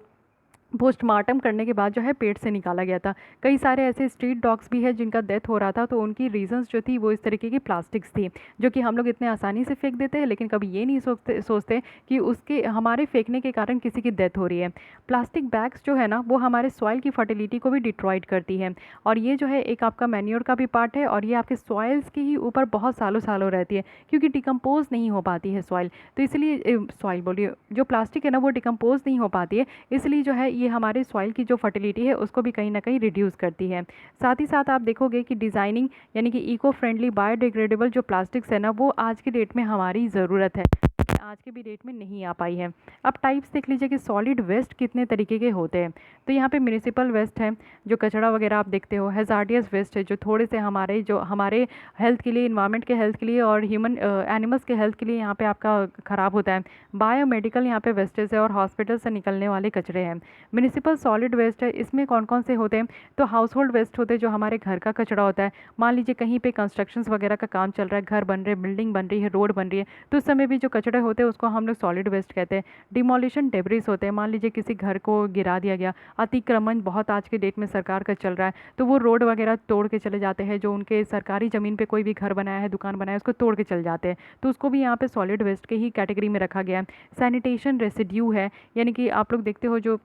पोस्टमार्टम करने के बाद जो है पेट से निकाला गया था। कई सारे ऐसे स्ट्रीट डॉग्स भी हैं जिनका डेथ हो रहा था, तो उनकी रीजंस जो थी वो इस तरीके की प्लास्टिक्स थी, जो कि हम लोग इतने आसानी से फेंक देते हैं, लेकिन कभी ये नहीं सोचते कि उसके हमारे फेंकने के कारण किसी की डेथ हो रही है। प्लास्टिक बैग्स जो है ना वो हमारे सॉइल की फर्टिलिटी को भी डिट्रॉइड करती है, और ये जो है एक आपका मैन्योर का भी पार्ट है, और ये आपके सॉइल्स के ही ऊपर बहुत सालों सालों रहती है, क्योंकि डिकम्पोज नहीं हो पाती है सॉइल। तो इसलिए सॉइल बोलिए, जो प्लास्टिक है ना वो डिकम्पोज नहीं हो पाती है, इसलिए जो है ये हमारे सॉइल की जो फर्टिलिटी है उसको भी कहीं ना कहीं रिड्यूस करती है। साथ ही साथ आप देखोगे कि डिज़ाइनिंग यानी कि इको फ्रेंडली बायोडिग्रेडेबल जो प्लास्टिक्स है ना वो आज की डेट में हमारी ज़रूरत है, लेकिन आज की भी डेट में नहीं आ पाई है। अब टाइप्स देख लीजिए कि सॉलिड वेस्ट कितने तरीके के होते हैं। तो यहाँ पे म्यूनिसिपल वेस्ट है, जो कचरा वगैरह आप देखते हो। हैज़ार्डियस वेस्ट है, जो थोड़े से हमारे हेल्थ के लिए, इन्वायरमेंट के हेल्थ के लिए और ह्यूमन एनिमल्स के हेल्थ के लिए यहाँ पे आपका ख़राब होता है। बायोमेडिकल यहाँ पे वेस्टेज है, और हॉस्पिटल से निकलने वाले कचरे हैं। म्यूनिसिपल सॉलिड वेस्ट है, इसमें कौन कौन से होते हैं, तो हाउस होल्ड वेस्ट होते हैं, जो हमारे घर का कचरा होता है। मान लीजिए कहीं पे कंस्ट्रक्शंस वगैरह का काम चल रहा है, घर बन रहे, बिल्डिंग बन रही है, रोड बन रही है, तो उस समय भी जो कचरे होते हैं उसको हम लोग सॉलिड वेस्ट कहते हैं। डिमोलिशन डेब्रिस होते हैं, मान लीजिए किसी घर को गिरा दिया गया, अतिक्रमण बहुत आज के डेट में सरकार का चल रहा है, तो वो रोड वगैरह तोड़ के चले जाते हैं, जो उनके सरकारी ज़मीन पे कोई भी घर बनाया है, दुकान बनाया है, उसको तोड़ के चले जाते हैं, तो उसको भी यहाँ पे सॉलिड वेस्ट के ही कैटेगरी में रखा गया है। सैनिटेशन रेसिड्यू है, यानी कि आप लोग देखते हो जो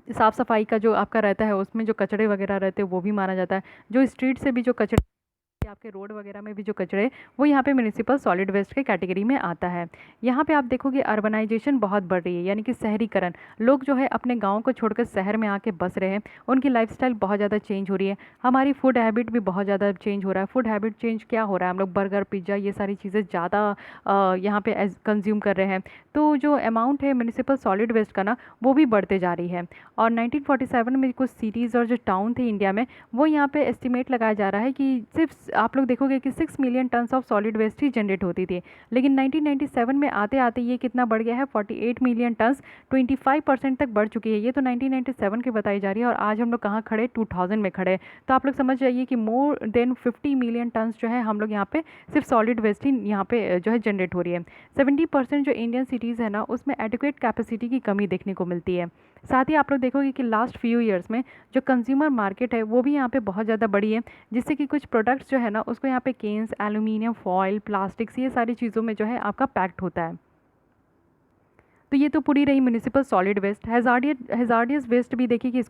साफ़ सफाई का जो आपका रहता है उसमें जो कचरे वगैरह रहते हैं वो भी माना जाता है। जो स्ट्रीट से भी जो कचरे, आपके रोड वगैरह में भी जो कचरे, वो यहाँ पे म्यूनिसिपल सॉलिड वेस्ट के कैटेगरी में आता है। यहाँ पे आप देखोगे अर्बनाइजेशन बहुत बढ़ रही है, यानी कि शहरीकरण। लोग जो है अपने गाँव को छोड़कर शहर में आके बस रहे हैं, उनकी लाइफस्टाइल बहुत ज़्यादा चेंज हो रही है। हमारी फूड हैबिट भी बहुत ज़्यादा चेंज हो रहा है। फूड हैबिट चेंज क्या हो रहा है, हम लोग बर्गर, पिज्ज़ा, ये सारी चीज़ें ज़्यादा यहाँ पे कंज्यूम कर रहे हैं, तो जो अमाउंट है म्यूनिसिपल सॉलिड वेस्ट का ना वो भी बढ़ते जा रही है। और 1947 में कुछ सिटीज़ और जो टाउन थे इंडिया में, वो यहाँ पे एस्टिमेट लगाया जा रहा है कि सिर्फ आप लोग देखोगे कि 6 million tons of solid waste ही जनरेट होती थी, लेकिन 1997 में आते आते ये कितना बढ़ गया है, 48 मिलियन टन्स, 25% तक बढ़ चुकी है। ये तो 1997 की बताई जा रही है, और आज हम लोग कहाँ खड़े, 2000 में खड़े। तो आप लोग समझ जाइए कि मोर देन 50 मिलियन टन्स जो है हम लोग यहाँ पे सिर्फ सॉलिड वेस्ट ही यहाँ पे जो है जनरेट हो रही है। 70% जो इंडियन सिटीज़ है ना उसमें एडिक्वेट कैपेसिटी की कमी देखने को मिलती है। साथ ही आप लोग देखोगे कि लास्ट फ्यू ईयर्स में जो कंज्यूमर मार्केट है वो भी यहाँ पे बहुत ज़्यादा बड़ी है, जिससे कि कुछ प्रोडक्ट्स जो है ना उसको यहाँ पे केन्स, एल्यूमिनियम फॉयल, प्लास्टिक्स, ये सारी चीज़ों में जो है आपका पैक्ड होता है। तो ये तो पूरी रही municipal solid waste. Hazardous waste भी देखिए कि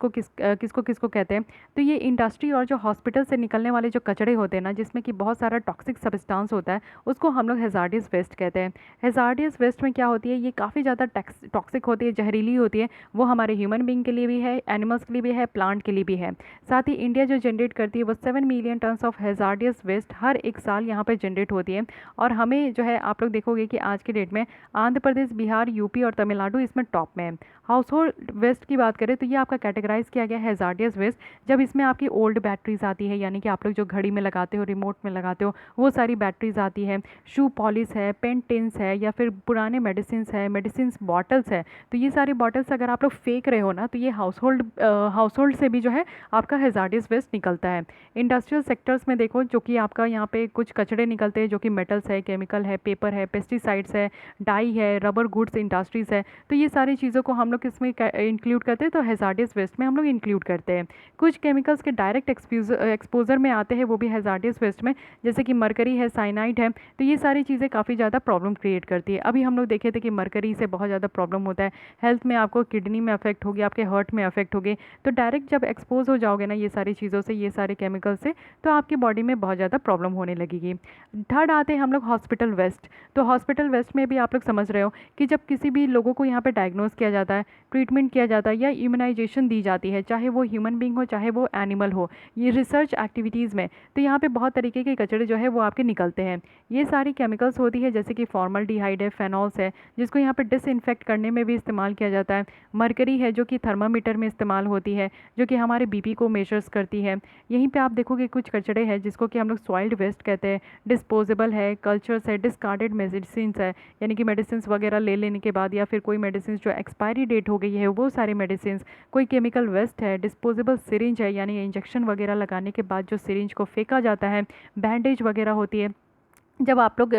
किसको किसको कहते हैं। तो ये इंडस्ट्री और जो हॉस्पिटल से निकलने वाले जो कचरे होते हैं ना, जिसमें कि बहुत सारा टॉक्सिक सब्सटेंस होता है, उसको हम लोग हैज़ार्डियस वेस्ट कहते हैं। हैज़ार्डियस वेस्ट में क्या होती है, ये काफ़ी ज़्यादा टॉक्सिक होती है, जहरीली होती है। वो हमारे ह्यूमन बींग के लिए भी है, एनिमल्स के लिए भी है, प्लांट के लिए भी है। साथ ही इंडिया जो जनरेट करती है वो 7 million tons of hazardous waste हर एक साल यहाँ पर जनरेट होती है। और हमें जो है आप लोग देखोगे कि आज के डेट में आंध्र प्रदेश, बिहार, यूपी और तमिलनाडु इसमें टॉप में है। हाउस होल्ड वेस्ट की बात करें तो ये आपका कैटेगराइज किया गया है हैज़ार्डियस वेस्ट, जब इसमें आपकी ओल्ड बैटरीज आती है, यानी कि आप लोग जो घड़ी में लगाते हो, रिमोट में लगाते हो, वो सारी बैटरीज आती है, शू पॉलिश है, पेन टिन्स है, या फिर पुराने मेडिसिन है, मेडिसिन बॉटल्स है। तो ये सारी बॉटल्स अगर आप लोग फेंक रहे हो ना, तो ये हाउस होल्ड से भी जो है आपका हैज़ार्डियस वेस्ट निकलता है। इंडस्ट्रियल सेक्टर्स में देखो, जो कि आपका यहाँ पे कुछ कचरे निकलते हैं, जो कि मेटल्स है, केमिकल है, पेपर है, पेस्टिसाइड्स है, डाई है, रबर गुड्स इंडस्ट्रीज़ है। तो ये सारी चीज़ों को हम लोग इसमें इंक्लूड करते हैं, तो हैज़ार्डियस वेस्ट में हम लोग इंक्लूड करते हैं। कुछ केमिकल्स के डायरेक्ट एक्सपोजर में आते हैं, वो भी हैज़ार्डियस वेस्ट में, जैसे कि मरकरी है, साइनाइड है। तो ये सारी चीज़ें काफ़ी ज़्यादा प्रॉब्लम क्रिएट करती है। अभी हम लोग देखे थे कि मरकरी से बहुत ज़्यादा प्रॉब्लम होता है हेल्थ में, आपको किडनी में अफेक्ट होगी, आपके हार्ट में अफेक्ट होगी। तो डायरेक्ट जब एक्सपोज हो जाओगे ना ये सारी चीज़ों से, ये सारे केमिकल से, तो आपकी बॉडी में बहुत ज़्यादा प्रॉब्लम होने लगेगी। थर्ड आते हैं हम लोग हॉस्पिटल वेस्ट। तो हॉस्पिटल वेस्ट में भी आप लोग समझ रहे हो कि जब किसी भी लोगों को यहाँ पे डायग्नोस किया जाता है, ट्रीटमेंट किया जाता है, या इम्यूनाइजेशन दी जाती है, चाहे वो ह्यूमन बींग हो चाहे वो एनिमल हो, ये रिसर्च एक्टिविटीज़ में, तो यहाँ पे बहुत तरीके के कचरे जो है वो आपके निकलते हैं। ये सारी केमिकल्स होती है, जैसे कि फॉर्मल्डिहाइड है, फेनॉल्स है, जिसको यहाँ पे डिसइंफेक्ट करने में भी इस्तेमाल किया जाता है। मरकरी है, जो कि थर्मामीटर में इस्तेमाल होती है, जो कि हमारे बीपी को मेजर्स करती है। यहीं पे आप देखोगे कुछ कचरे हैं जिसको कि हम लोग सॉइल्ड वेस्ट कहते हैं। डिस्पोजेबल है, कल्चर्स है, डिस्कार्डेड मेडिसिन है, यानी कि मेडिसिन वगैरह ले लेने के बाद, या फिर कोई मेडिसिन जो एक्सपायरी डेट हो गई है वो सारी मेडिसिन। कोई केमिकल वेस्ट है, डिस्पोजेबल सिरिंज है, यानी इंजेक्शन वगैरह लगाने के बाद जो सिरिंज को फेंका जाता है, बैंडेज वगैरह होती है, जब आप लोग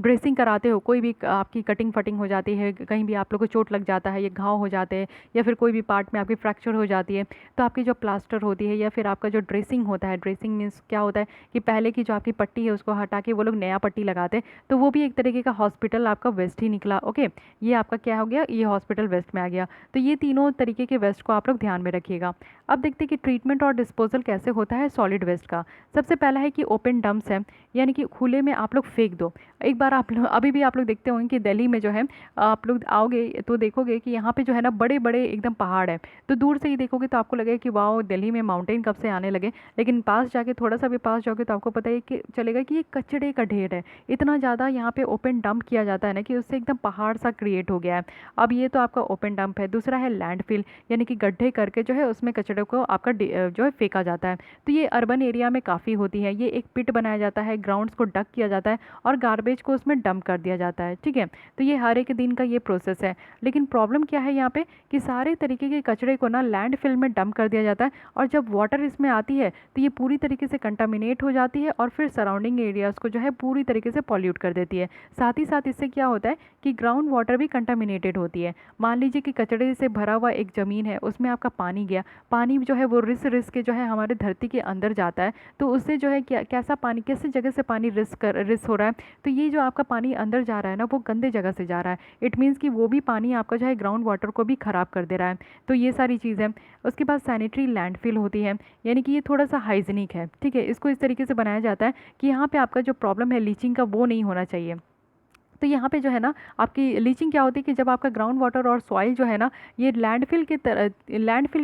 ड्रेसिंग कराते हो, कोई भी आपकी कटिंग फटिंग हो जाती है, कहीं भी आप लोग को चोट लग जाता है, ये घाव हो जाते हैं, या फिर कोई भी पार्ट में आपकी फ्रैक्चर हो जाती है, तो आपकी जो प्लास्टर होती है या फिर आपका जो ड्रेसिंग होता है, ड्रेसिंग मीन्स क्या होता है कि पहले की जो आपकी पट्टी है उसको हटा के वो लोग नया पट्टी लगाते हैं, तो वो भी एक तरीके का हॉस्पिटल आपका वेस्ट ही निकला। ओके, ये आपका क्या हो गया, ये हॉस्पिटल वेस्ट में आ गया। तो ये तीनों तरीके के वेस्ट को आप लोग ध्यान में रखिएगा। अब देखते हैं कि ट्रीटमेंट और डिस्पोजल कैसे होता है सॉलिड वेस्ट का। सबसे पहला है कि ओपन डंप्स है, यानी कि खुले में आप लोग फेंक दो। एक बार आप लोग अभी भी आप लोग देखते होंगे कि दिल्ली में जो है आप लोग आओगे तो देखोगे कि यहाँ पे जो है ना बड़े बड़े एकदम पहाड़ है, तो दूर से ही देखोगे तो आपको लगेगा कि वाह दिल्ली में माउंटेन कब से आने लगे, लेकिन पास जाके थोड़ा सा भी पास जाओगे तो आपको पता है कि चलेगा कि ये कचड़े का ढेर है। इतना ज़्यादा यहाँ पे ओपन डंप किया जाता है ना कि उससे एकदम पहाड़ सा क्रिएट हो गया है। अब ये तो आपका ओपन डंप है। दूसरा है लैंडफिल, यानी कि गड्ढे करके जो है उसमें कचड़े को आपका जो है फेंका जाता है। तो ये अर्बन एरिया में काफ़ी होती है। ये एक पिट बनाया जाता है, ग्राउंड्स को डक किया जाता है और गार्बेज को उसमें डंप कर दिया जाता है। ठीक है, तो ये हर एक दिन का ये प्रोसेस है। लेकिन प्रॉब्लम क्या है यहाँ पे कि सारे तरीके के कचड़े को ना लैंडफिल में डंप कर दिया जाता है, और जब वाटर इसमें आती है तो ये पूरी तरीके से कंटामिनेट हो जाती है और फिर सराउंडिंग एरियाज़ को जो है पूरी तरीके से पॉल्यूट कर देती है। साथ ही साथ इससे क्या होता है कि ग्राउंड वाटर भी कंटामिनेटेड होती है। मान लीजिए कि कचड़े से भरा हुआ एक ज़मीन है, उसमें आपका पानी गया, पानी जो है वो रिस रिस के जो है हमारे धरती के अंदर जाता है, तो उससे जो है क्या कैसा पानी, कैसे जगह से पानी रिस हो रहा है, तो ये जो आपका पानी अंदर जा रहा है ना वो गंदे जगह से जा रहा है। इट मीन्स कि वो भी पानी आपका जो है ग्राउंड वाटर को भी ख़राब कर दे रहा है। तो ये सारी चीज़ है। उसके बाद सैनिटरी लैंडफिल होती है, यानी कि ये थोड़ा सा हाइजीनिक है। ठीक है, इसको इस तरीके से बनाया जाता है कि यहाँ पे आपका जो प्रॉब्लम है लीचिंग का वो नहीं होना चाहिए। तो यहाँ पे जो है ना आपकी लीचिंग क्या होती है कि जब आपका ग्राउंड वाटर और सॉइल जो है ना ये लैंडफिल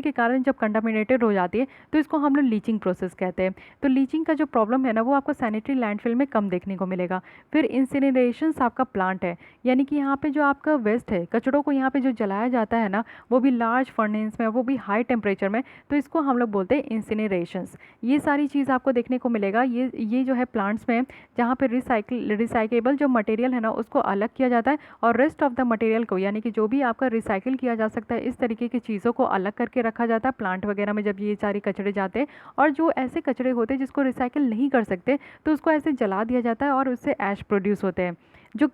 के कारण जब कंटामिनेटेड हो जाती है तो इसको हम लोग लीचिंग प्रोसेस कहते हैं। तो लीचिंग का जो प्रॉब्लम है ना वो आपको सैनिटरी लैंडफिल में कम देखने को मिलेगा। फिर इंसिनरेशन आपका प्लांट है, यानी कि यहाँ पे जो आपका वेस्ट है, कचड़ों को यहाँ पे जो जलाया जाता है ना वो भी लार्ज फर्नेस में, वो भी हाई टेम्परेचर में, तो इसको हम लोग बोलते हैं इंसिनरेशंस। ये सारी चीज़ आपको देखने को मिलेगा। ये जो है प्लांट्स में जहाँ पे रिसाइकेबल जो मटेरियल है ना उसको अलग किया जाता है, और रेस्ट ऑफ द मटेरियल को, यानी कि जो भी आपका रिसाइकिल किया जा सकता है, इस तरीके की चीज़ों को अलग करके रखा जाता है प्लांट वगैरह में जब ये सारे कचड़े जाते हैं। और जो ऐसे कचड़े होते हैं जिसको रिसाइकिल नहीं कर सकते तो उसको ऐसे जला दिया जाता है और उससे ऐश प्रोड्यूस होते हैं। जो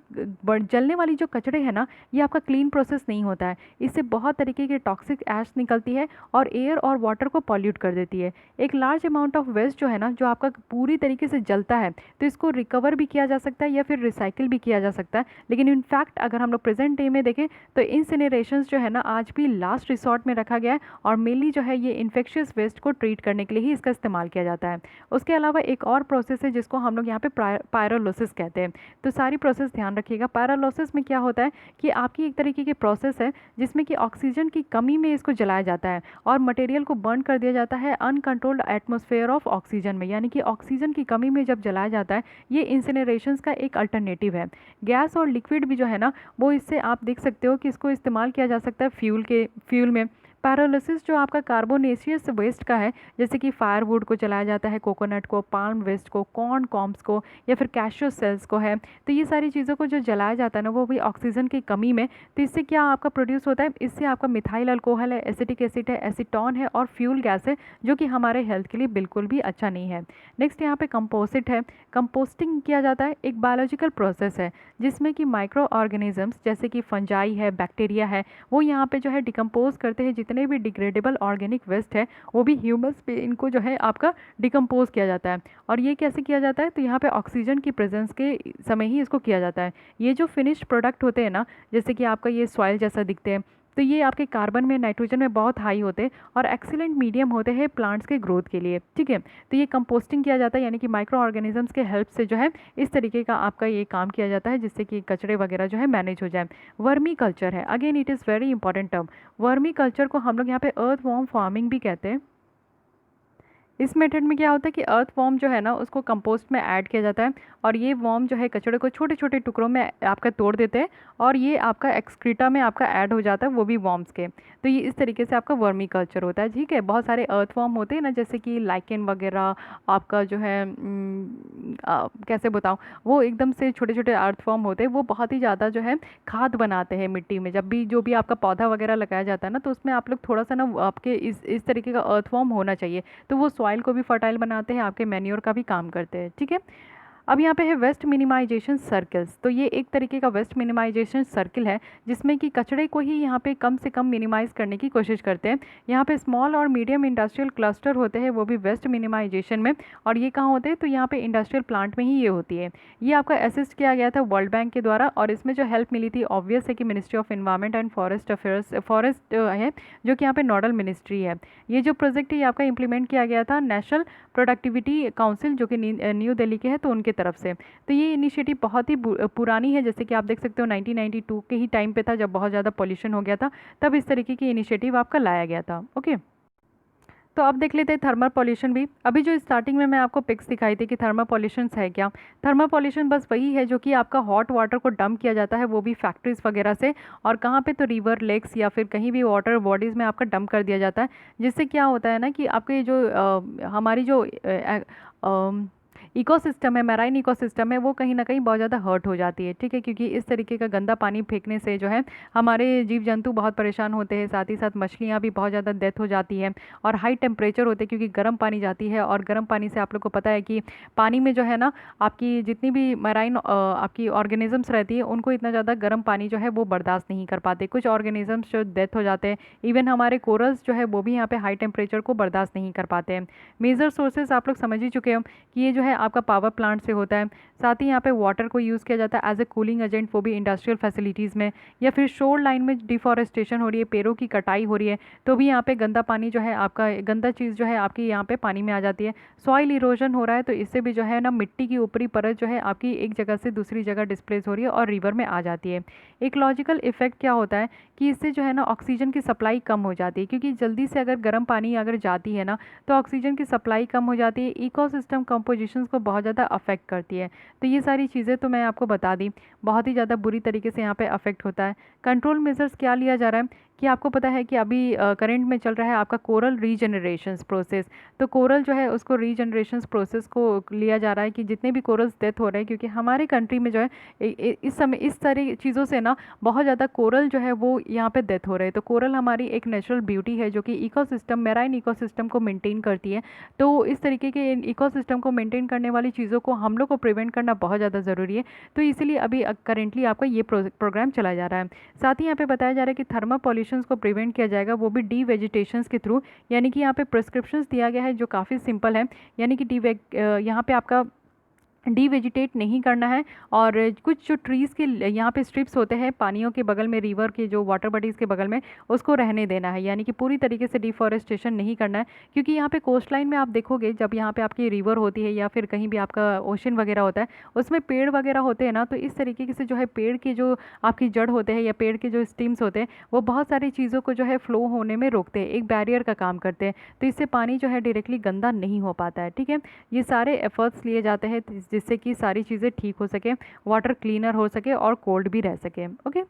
जलने वाली जो कचड़े हैं ना ये आपका क्लीन प्रोसेस नहीं होता है, इससे बहुत तरीके की टॉक्सिक ऐश निकलती है और एयर और वाटर को पॉल्यूट कर देती है। एक लार्ज अमाउंट ऑफ वेस्ट जो है ना जो आपका पूरी तरीके से जलता है तो इसको रिकवर भी किया जा सकता है या फिर रिसाइकिल भी किया जा सकता है। लेकिन इनफैक्ट अगर हम लोग प्रेजेंट डे में देखें तो इंसिनरेशंस जो है ना आज भी लास्ट रिसॉर्ट में रखा गया है, और मेनली जो है ये इन्फेक्शियस वेस्ट को ट्रीट करने के लिए ही इसका इस्तेमाल किया जाता है। उसके अलावा एक और प्रोसेस है जिसको हम लोग यहाँ पे पायरोलिसिस कहते हैं। तो सारी प्रोसेस ध्यान रखिएगा। पायरोलिसिस में क्या होता है कि आपकी एक तरीके की प्रोसेस है जिसमें कि ऑक्सीजन की कमी में इसको जलाया जाता है और मटेरियल को बर्न कर दिया जाता है अनकंट्रोल्ड एटमॉस्फेयर ऑफ ऑक्सीजन में, यानी कि ऑक्सीजन की कमी में जब जलाया जाता है। ये इंसिनरेशंस का एक अल्टरनेटिव है। गैस और लिक्विड भी जो है ना वो इससे आप देख सकते हो कि इसको इस्तेमाल किया जा सकता है फ्यूल में। पैरालिसिस जो आपका कार्बोनेशियस वेस्ट का है, जैसे कि फायरवुड को जलाया जाता है, कोकोनट को, पाल्म वेस्ट को, कॉर्न कॉम्स को, या फिर कैशो सेल्स को है, तो ये सारी चीज़ों को जो जलाया जाता है ना वो भी ऑक्सीजन की कमी में, तो इससे क्या आपका प्रोड्यूस होता है, इससे आपका मिथाइल अल्कोहल है, एसिटिक एसिड है, एसीटोन है और फ्यूल गैस है, जो कि हमारे हेल्थ के लिए बिल्कुल भी अच्छा नहीं है। नेक्स्ट यहाँ पे कंपोजिट है। कंपोस्टिंग किया जाता है, एक बायोलॉजिकल प्रोसेस है जिसमें कि माइक्रो ऑर्गेनिजम्स जैसे कि फंजाई है, बैक्टीरिया है, वो यहाँ पे जो है डिकम्पोज करते हैं जितने भी डिग्रेडेबल ऑर्गेनिक वेस्ट है, वो भी ह्यूमस पे इनको जो है आपका डिकम्पोज किया जाता है। और ये कैसे किया जाता है, तो यहाँ पे ऑक्सीजन की प्रेजेंस के समय ही इसको किया जाता है। ये जो फिनिश्ड प्रोडक्ट होते हैं ना, जैसे कि आपका ये सॉइल जैसा दिखते हैं, तो ये आपके कार्बन में, नाइट्रोजन में बहुत हाई होते हैं और एक्सीलेंट मीडियम होते हैं प्लांट्स के ग्रोथ के लिए। ठीक है, तो ये कंपोस्टिंग किया जाता है, यानी कि माइक्रो ऑर्गेनिजम्स के हेल्प से जो है इस तरीके का आपका ये काम किया जाता है जिससे कि कचरे वगैरह जो है मैनेज हो जाए। वर्मी कल्चर है, again it is very important term. Vermi culture को हम लोग यहाँ पे अर्थ वॉर्म फार्मिंग भी कहते हैं। इस मेथड में क्या होता है कि अर्थ वॉर्म जो है ना उसको कंपोस्ट में ऐड किया जाता है, और ये वॉर्म जो है कचड़े को छोटे छोटे टुकड़ों में आपका तोड़ देते हैं और ये आपका एक्सक्रीटा में आपका ऐड हो जाता है, वो भी वॉर्म्स के। तो ये इस तरीके से आपका वर्मी कल्चर होता है। ठीक है, बहुत सारे अर्थ वॉर्म होते हैं ना, जैसे कि लाइकेन वगैरह, आपका जो है कैसे बताऊँ, वो एकदम से छोटे छोटे अर्थ वॉर्म होते हैं, वो बहुत ही ज़्यादा जो है खाद बनाते हैं मिट्टी में। जब भी जो भी आपका पौधा वगैरह लगाया जाता है ना तो उसमें आप लोग थोड़ा सा ना आपके इस तरीके का अर्थ वॉर्म होना चाहिए, तो वो सॉइल को भी फर्टाइल बनाते हैं, आपके मैन्योर का भी काम करते हैं। ठीक है, अब यहाँ पे है वेस्ट मिनिमाइजेशन सर्कल्स। तो ये एक तरीके का वेस्ट मिनिमाइजेशन सर्किल है जिसमें कि कचरे को ही यहाँ पे कम से कम मिनिमाइज़ करने की कोशिश करते हैं। यहाँ पे स्मॉल और मीडियम इंडस्ट्रियल क्लस्टर होते हैं, वो भी वेस्ट मिनिमाइजेशन में। और ये कहाँ होते हैं? तो यहाँ पे इंडस्ट्रियल प्लांट में ही ये होती है। ये आपका असिस्ट किया गया था वर्ल्ड बैंक के द्वारा, और इसमें जो हेल्प मिली थी ऑब्वियस है कि ministry of environment and forest affairs, forest है जो कि यहाँ पे नोडल मिनिस्ट्री है। ये जो प्रोजेक्ट है ये आपका इंप्लीमेंट किया गया था नेशनल प्रोडक्टिविटी काउंसिल जो कि न्यू दिल्ली के है, तो उनके तरफ से। तो ये इनिशिएटिव बहुत ही पुरानी है, जैसे कि आप देख सकते हो 1992 के ही टाइम पे था जब बहुत ज़्यादा पॉल्यूशन हो गया था, तब इस तरीके की इनिशिएटिव आपका लाया गया था। ओके, तो अब देख लेते हैं थर्मल पॉल्यूशन भी। अभी जो स्टार्टिंग में मैं आपको पिक्स दिखाई थी कि थर्मल पॉल्यूशन है क्या। थर्मल पॉल्यूशन बस वही है जो कि आपका हॉट वाटर को डंप किया जाता है, वो भी फैक्ट्रीज वगैरह से, और कहाँ पे? तो रिवर, लेक्स या फिर कहीं भी वाटर बॉडीज़ में आपका डंप कर दिया जाता है। जिससे क्या होता है ना कि आपके जो हमारी जो इकोसिस्टम है, मैराइन इकोसिस्टम है, वो कहीं ना कहीं बहुत ज़्यादा हर्ट हो जाती है। ठीक है, क्योंकि इस तरीके का गंदा पानी फेंकने से जो है हमारे जीव जंतु बहुत परेशान होते हैं, साथ ही साथ मछलियाँ भी बहुत ज़्यादा डेथ हो जाती है। और हाई टेम्परेचर होते हैं क्योंकि गर्म पानी जाती है, और गर्म पानी से आप लोग को पता है कि पानी में जो है ना आपकी जितनी भी मैराइन आपकी ऑर्गेनिजम्स रहती है उनको इतना ज़्यादा गर्म पानी जो है वो बर्दाश्त नहीं कर पाते। कुछ ऑर्गेनिजम्स जो डेथ हो जाते हैं, इवन हमारे कोरल्स जो है वो भी यहाँ पे हाई टेम्परेचर को बर्दाश्त नहीं कर पाते हैं। मेजर सोर्सेज आप लोग समझ ही चुके हो कि ये जो है आपका पावर प्लांट से होता है। साथ ही यहाँ पे वाटर को यूज़ किया जाता है एज ए कूलिंग एजेंट, वो भी इंडस्ट्रियल फैसिलिटीज़ में, या फिर शोर लाइन में डिफॉरेस्टेशन हो रही है, पेड़ों की कटाई हो रही है, तो भी यहाँ पे गंदा पानी जो है आपका, गंदा चीज़ जो है आपकी यहाँ पे पानी में आ जाती है। सॉइल इरोजन हो रहा है, तो इससे भी जो है ना मिट्टी की ऊपरी परत जो है आपकी एक जगह से दूसरी जगह डिस्प्लेस हो रही है और रिवर में आ जाती है। एक लॉजिकल इफेक्ट क्या होता है कि इससे जो है ना ऑक्सीजन की सप्लाई कम हो जाती है, क्योंकि जल्दी से अगर गर्म पानी अगर जाती है ना तो ऑक्सीजन की सप्लाई कम हो जाती है, इकोसिस्टम कंपोजिशंस को बहुत ज़्यादा अफेक्ट करती है। तो ये सारी चीज़ें तो मैं आपको बता दी, बहुत ही ज़्यादा बुरी तरीके से यहाँ पे अफेक्ट होता है। कंट्रोल मेजर्स क्या लिया जा रहा है कि आपको पता है कि अभी करंट में चल रहा है आपका कोरल रीजनरेशंस प्रोसेस। तो कोरल जो है उसको रीजनरेशंस प्रोसेस को लिया जा रहा है कि जितने भी कोरल्स डेथ हो रहे हैं, क्योंकि हमारे कंट्री में जो है इस समय इस सारी चीज़ों से ना बहुत ज़्यादा कोरल जो है वो यहाँ पे डेथ हो रहे हैं। तो कोरल हमारी एक नेचुरल ब्यूटी है जो कि इकोसिस्टम, मैराइन इकोसिस्टम को मेंटेन करती है। तो इस तरीके के इकोसिस्टम को मेंटेन करने वाली चीज़ों को हम लोग को प्रिवेंट करना बहुत ज़्यादा ज़रूरी है। तो इसीलिए अभी करेंटली आपका ये प्रोग्राम चलाया जा रहा है। साथ ही यहाँ पे बताया जा रहा है कि थर्मल पॉल्यूशन को प्रिवेंट किया जाएगा, वो भी डी वेजिटेशंस के थ्रू। यानी कि यहाँ पे प्रिस्क्रिप्शंस दिया गया है जो काफ़ी सिंपल है, यानी कि यहाँ पे आपका डीवेजिटेट नहीं करना है, और कुछ जो ट्रीज़ के यहाँ पे स्ट्रिप्स होते हैं पानियों के बगल में, रिवर के जो वाटर बॉडीज़ के बगल में, उसको रहने देना है। यानी कि पूरी तरीके से डिफॉरेस्टेशन नहीं करना है, क्योंकि यहाँ पे कोस्ट लाइन में आप देखोगे जब यहाँ पे आपकी रिवर होती है या फिर कहीं भी आपका ओशन वगैरह होता है, उसमें पेड़ वगैरह होते हैं ना, तो इस तरीके से जो है पेड़ के जो आपकी जड़ होते हैं या पेड़ के जो स्टीम्स होते हैं वो बहुत सारी चीज़ों को जो है फ्लो होने में रोकते हैं, एक बैरियर का काम करते हैं। तो इससे पानी जो है डायरेक्टली गंदा नहीं हो पाता है। ठीक है, ये सारे एफर्ट्स लिए जाते हैं जिससे कि सारी चीज़ें ठीक हो सके, वाटर क्लीनर हो सके और कोल्ड भी रह सके। ओके,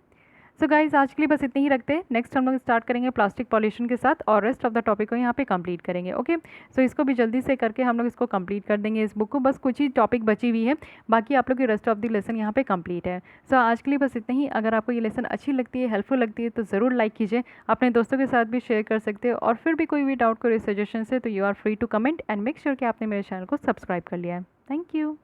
सो गाइज आज के लिए बस इतनी ही रखते हैं। नेक्स्ट हम लोग स्टार्ट करेंगे प्लास्टिक पॉल्यूशन के साथ, और रेस्ट ऑफ द टॉपिक को यहाँ पे कंप्लीट करेंगे। ओके, सो इसको भी जल्दी से करके हम लोग इसको कंप्लीट कर देंगे। इस बुक को बस कुछ ही टॉपिक बची हुई है, बाकी आप लोग की रेस्ट ऑफ द लेसन यहाँ पे कंप्लीट है। सो आज के लिए बस इतना ही। अगर आपको ये लेसन अच्छी लगती है, हेल्पफुल लगती है, तो ज़रूर लाइक कीजिए, अपने दोस्तों के साथ भी शेयर कर सकते हो, और फिर भी कोई भी डाउट, कोई सजेशन है तो you are free to comment, and make sure कि आपने मेरे चैनल को सब्सक्राइब कर लिया है। Thank you.